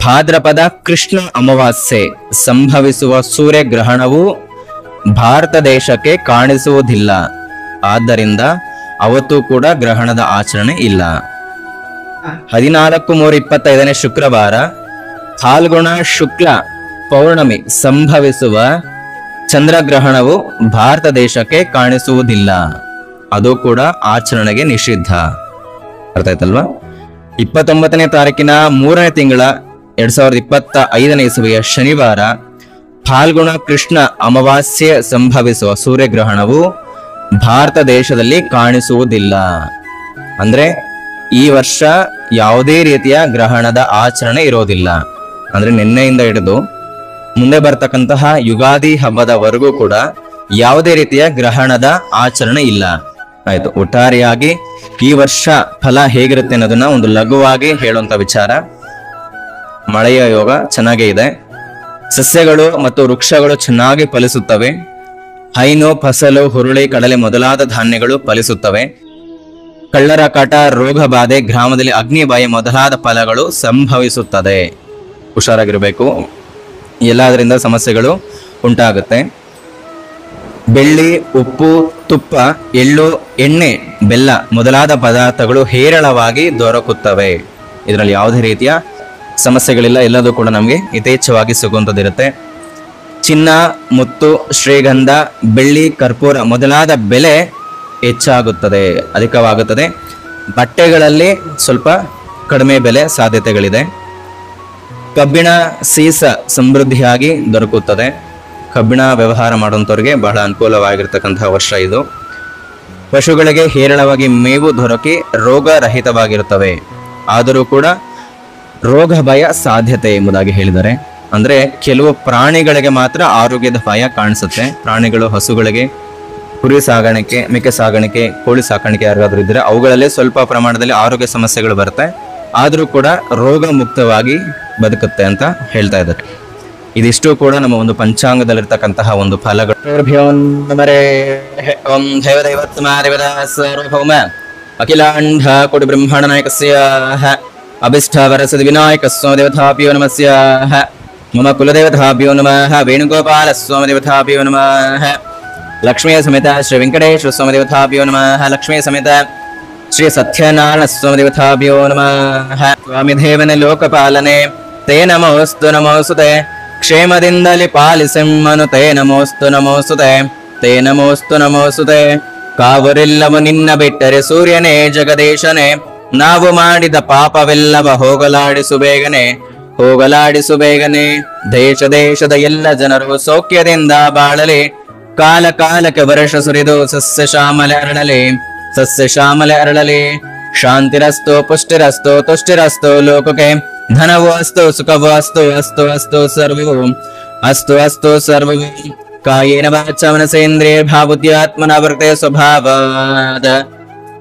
ಭಾದ್ರಪದ ಕೃಷ್ಣ ಅಮಾವಾಸ್ಯೆ ಸಂಭವಿಸುವ ಸೂರ್ಯಗ್ರಹಣವು ಭಾರತ ದೇಶಕ್ಕೆ ಕಾಣಿಸುವುದಿಲ್ಲ, ಆದ್ದರಿಂದ ಅವತ್ತು ಕೂಡ ಗ್ರಹಣದ ಆಚರಣೆ ಇಲ್ಲ. 14/3/25ನೇ ಶುಕ್ರವಾರ ಫಾಲ್ಗುಣ ಶುಕ್ಲ ಪೌರ್ಣಮಿ ಸಂಭವಿಸುವ ಚಂದ್ರಗ್ರಹಣವು ಭಾರತ ದೇಶಕ್ಕೆ ಕಾಣಿಸುವುದಿಲ್ಲ, ಅದು ಕೂಡ ಆಚರಣೆಗೆ ನಿಷಿದ್ಧ. ಅರ್ಥ ಆಯ್ತಲ್ವಾ? 29ನೇ ತಾರೀಕಿನ 3ನೇ ತಿಂಗಳ 2025ನೇ ಇಸವಿಯ ಶನಿವಾರ ಫಾಲ್ಗುಣ ಕೃಷ್ಣ ಅಮಾವಾಸ್ಯೆ ಸಂಭವಿಸುವ ಸೂರ್ಯಗ್ರಹಣವು ಭಾರತ ದೇಶದಲ್ಲಿ ಕಾಣಿಸುವುದಿಲ್ಲ. ಅಂದ್ರೆ ಈ ವರ್ಷ ಯಾವುದೇ ರೀತಿಯ ಗ್ರಹಣದ ಆಚರಣೆ ಇರೋದಿಲ್ಲ. ಅಂದ್ರೆ ನಿನ್ನೆಯಿಂದ ಹಿಡಿದು ಮುಂದೆ ಬರ್ತಕ್ಕಂತಹ ಯುಗಾದಿ ಹಬ್ಬದವರೆಗೂ ಕೂಡ ಯಾವುದೇ ರೀತಿಯ ಗ್ರಹಣದ ಆಚರಣೆ ಇಲ್ಲ. ಆಯ್ತು, ಒಟ್ಟಾರೆಯಾಗಿ ಈ ವರ್ಷ ಫಲ ಹೇಗಿರುತ್ತೆ ಅನ್ನೋದನ್ನ ಒಂದು ಲಘುವಾಗಿ ಹೇಳುವಂತ ವಿಚಾರ. ಮಳೆಯ ಯೋಗ ಚೆನ್ನಾಗೇ ಇದೆ. ಸಸ್ಯಗಳು ಮತ್ತು ವೃಕ್ಷಗಳು ಚೆನ್ನಾಗಿ ಫಲಿಸುತ್ತವೆ. ಹೈನು, ಫಸಲು, ಹುರುಳಿ, ಕಡಲೆ ಮೊದಲಾದ ಧಾನ್ಯಗಳು ಫಲಿಸುತ್ತವೆ. ಕಳ್ಳರ ಕಾಟ, ರೋಗ ಬಾಧೆ, ಗ್ರಾಮದಲ್ಲಿ ಅಗ್ನಿ ಬಾಯಿ ಮೊದಲಾದ ಫಲಗಳು ಸಂಭವಿಸುತ್ತದೆ. ಹುಷಾರಾಗಿರ್ಬೇಕು, ಎಲ್ಲದರಿಂದ ಸಮಸ್ಯೆಗಳು ಉಂಟಾಗುತ್ತೆ. ಬೆಳ್ಳಿ, ಉಪ್ಪು, ತುಪ್ಪ, ಎಳ್ಳು, ಎಣ್ಣೆ, ಬೆಲ್ಲ ಮೊದಲಾದ ಪದಾರ್ಥಗಳು ಹೇರಳವಾಗಿ ದೊರಕುತ್ತವೆ. ಇದರಲ್ಲಿ ಯಾವುದೇ ರೀತಿಯ ಸಮಸ್ಯೆಗಳಿಲ್ಲ, ಎಲ್ಲದೂ ಕೂಡ ನಮಗೆ ಯಥೇಚ್ಛವಾಗಿ ಸಿಗುವಂಥದ್ದಿರುತ್ತೆ. ಚಿನ್ನ, ಮುತ್ತು, ಶ್ರೀಗಂಧ, ಬೆಳ್ಳಿ, ಕರ್ಪೂರ ಮೊದಲಾದ ಬೆಲೆ ಹೆಚ್ಚಾಗುತ್ತದೆ, ಅಧಿಕವಾಗುತ್ತದೆ. ಬಟ್ಟೆಗಳಲ್ಲಿ ಸ್ವಲ್ಪ ಕಡಿಮೆ ಬೆಲೆ ಸಾಧ್ಯತೆಗಳಿದೆ. ಕಬ್ಬಿಣ, ಸೀಸ ಸಮೃದ್ಧಿಯಾಗಿ ದೊರಕುತ್ತದೆ. ಕಬ್ಬಿಣ ವ್ಯವಹಾರ ಮಾಡುವಂಥವ್ರಿಗೆ ಬಹಳ ಅನುಕೂಲವಾಗಿರ್ತಕ್ಕಂತಹ ವರ್ಷ ಇದು. ಪಶುಗಳಿಗೆ ಹೇರಳವಾಗಿ ಮೇವು ದೊರಕಿ ರೋಗರಹಿತವಾಗಿರುತ್ತವೆ. ಆದರೂ ಕೂಡ ರೋಗ ಭಯ ಸಾಧ್ಯತೆ ಎಂಬುದಾಗಿ ಹೇಳಿದ್ದಾರೆ. ಅಂದ್ರೆ ಕೆಲವು ಪ್ರಾಣಿಗಳಿಗೆ ಮಾತ್ರ ಆರೋಗ್ಯದ ಭಯ ಕಾಣಿಸುತ್ತೆ. ಪ್ರಾಣಿಗಳು, ಹಸುಗಳಿಗೆ, ಕುರಿ ಸಾಗಾಣಿಕೆ, ಮೇಕೆ ಸಾಗಾಣಿಕೆ, ಕೋಳಿ ಸಾಕಾಣಿಕೆ ಯಾರಿಗಾದ್ರೂ ಇದ್ರೆ ಅವುಗಳಲ್ಲಿ ಸ್ವಲ್ಪ ಪ್ರಮಾಣದಲ್ಲಿ ಆರೋಗ್ಯ ಸಮಸ್ಯೆಗಳು ಬರುತ್ತೆ. ಆದರೂ ಕೂಡ ರೋಗ ಮುಕ್ತವಾಗಿ ಬದುಕುತ್ತೆ ಅಂತ ಹೇಳ್ತಾ ಇದ್ದಾರೆ. ಇದಿಷ್ಟು ಕೂಡ ನಮ್ಮ ಒಂದು ಪಂಚಾಂಗದಲ್ಲಿರ್ತಕ್ಕಂತಹ ಒಂದು ಫಲಗಳು. ಅಖಿಲಾಂಡ ಕೋಟಿ ಬ್ರಹ್ಮಾಂಡ ನಾಯಕಸ್ಯ ಅಭಿಷ್ಠ ವರಸದ ವಿನಾಯಕ ಸ್ವಾಮಿ ದೇವತಾಭ್ಯೋ ನಮಸ್ಯಾಹ. ಮಮ ಕುಲದೇವತಾಭ್ಯೋ ನಮಃ. ವೇಣುಗೋಪಾಲ ಸ್ವಾಮಿ ದೇವತಾಭ್ಯೋ ನಮಃ. ಲಕ್ಷ್ಮೀ ಸಮೇತ ಶ್ರೀ ವೆಂಕಟೇಶ್ವರ ಸ್ವಾಮಿ ದೇವತಾಭ್ಯೋ ನಮಃ. ಲಕ್ಷ್ಮೀ ಸಮೇತ ಶ್ರೀ ಸತ್ಯನಾರಾಯಣ ಸ್ವಾಮಿ ದೇವತಾಭ್ಯೋ ನಮಃ. ಸ್ವಾಮಿ ದೇವನೇ ಲೋಕಪಾಲನೆ ತೇ ನಮೋಸ್ತು ನಮೋಸ್ತುತೆ. ಕ್ಷೇಮದಿಂದಲಿ ಪಾಲಿಸೆಮ್ಮನು ತೇ ನಮೋಸ್ತು ನಮೋಸ್ತುತೆ. ತೇ ನಮೋಸ್ತು ನಮೋಸ್ತುತೆ. ಕಾವರೆಲ್ಲವ ನಿನ್ನ ಬಿಟ್ಟರೆ ಸೂರ್ಯನೇ ಜಗದೀಶನೇ. ನಾವು ಮಾಡಿದ ಪಾಪವೆಲ್ಲವ ಹೋಗಲಾಡಿಸು ಬೇಗನೆ, ಹೋಗಲಾಡಿಸು ಬೇಗನೆ. ದೇಶ ದೇಶದ ಎಲ್ಲ ಜನರು ಸೌಖ್ಯದಿಂದ ಬಾಳಲಿ. ಕಾಲ ಕಾಲಕ್ಕೆ ವರ್ಷ ಸುರಿದು ಸಸ್ಯ ಶ್ಯಾಮಲೆ ಅರಳಲಿ, ಸಸ್ಯ ಶ್ಯಾಮಲೆ ಅರಳಲಿ. ಶಾಂತಿರಸ್ತು, ಪುಷ್ಟಿರಸ್ತು, ತುಷ್ಟಿರಸ್ತು ಲೋಕಕ್ಕೆ. ಧನವು ಅಸ್ತು, ಸುಖವು ಅಸ್ತು, ಅಸ್ತು ಅಸ್ತು ಸರ್ವವು, ಅಸ್ತು ಅಸ್ತು ಸರ್ವವು. ಕಾಯೇನ ವಾಚಾ ಮನಸೇಂದ್ರಿಯ ಭಾವಬುದ್ಧ್ಯಾತ್ಮನ ವೃತೆ ಸ್ವಭಾವಾದ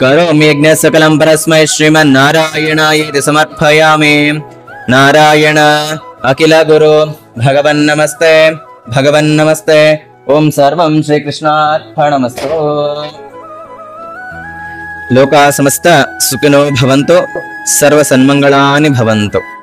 ಕರೋಮಿ ಯಜ್ಞ ಸಕಲಂ ಪರಸ್ಮೈ ಶ್ರೀಮನ್ನಾರಾಯಣಾಯೇತಿ ಸಮರ್ಪಯಾಮಿ. ನಾರಾಯಣ ಅಖಿಲ ಗುರು ಭಗವನ್ ನಮಸ್ತೆ, ಭಗವನ್ ನಮಸ್ತೆ. ಓಂ ಸರ್ವಂ ಶ್ರೀಕೃಷ್ಣಾರ್ಪಣಮಸ್ತು. ಲೋಕಾ ಸಮಸ್ತ ಸುಖಿನೋ ಭವಂತು, ಸರ್ವ ಸನ್ಮಂಗಳಾನಿ ಭವಂತು.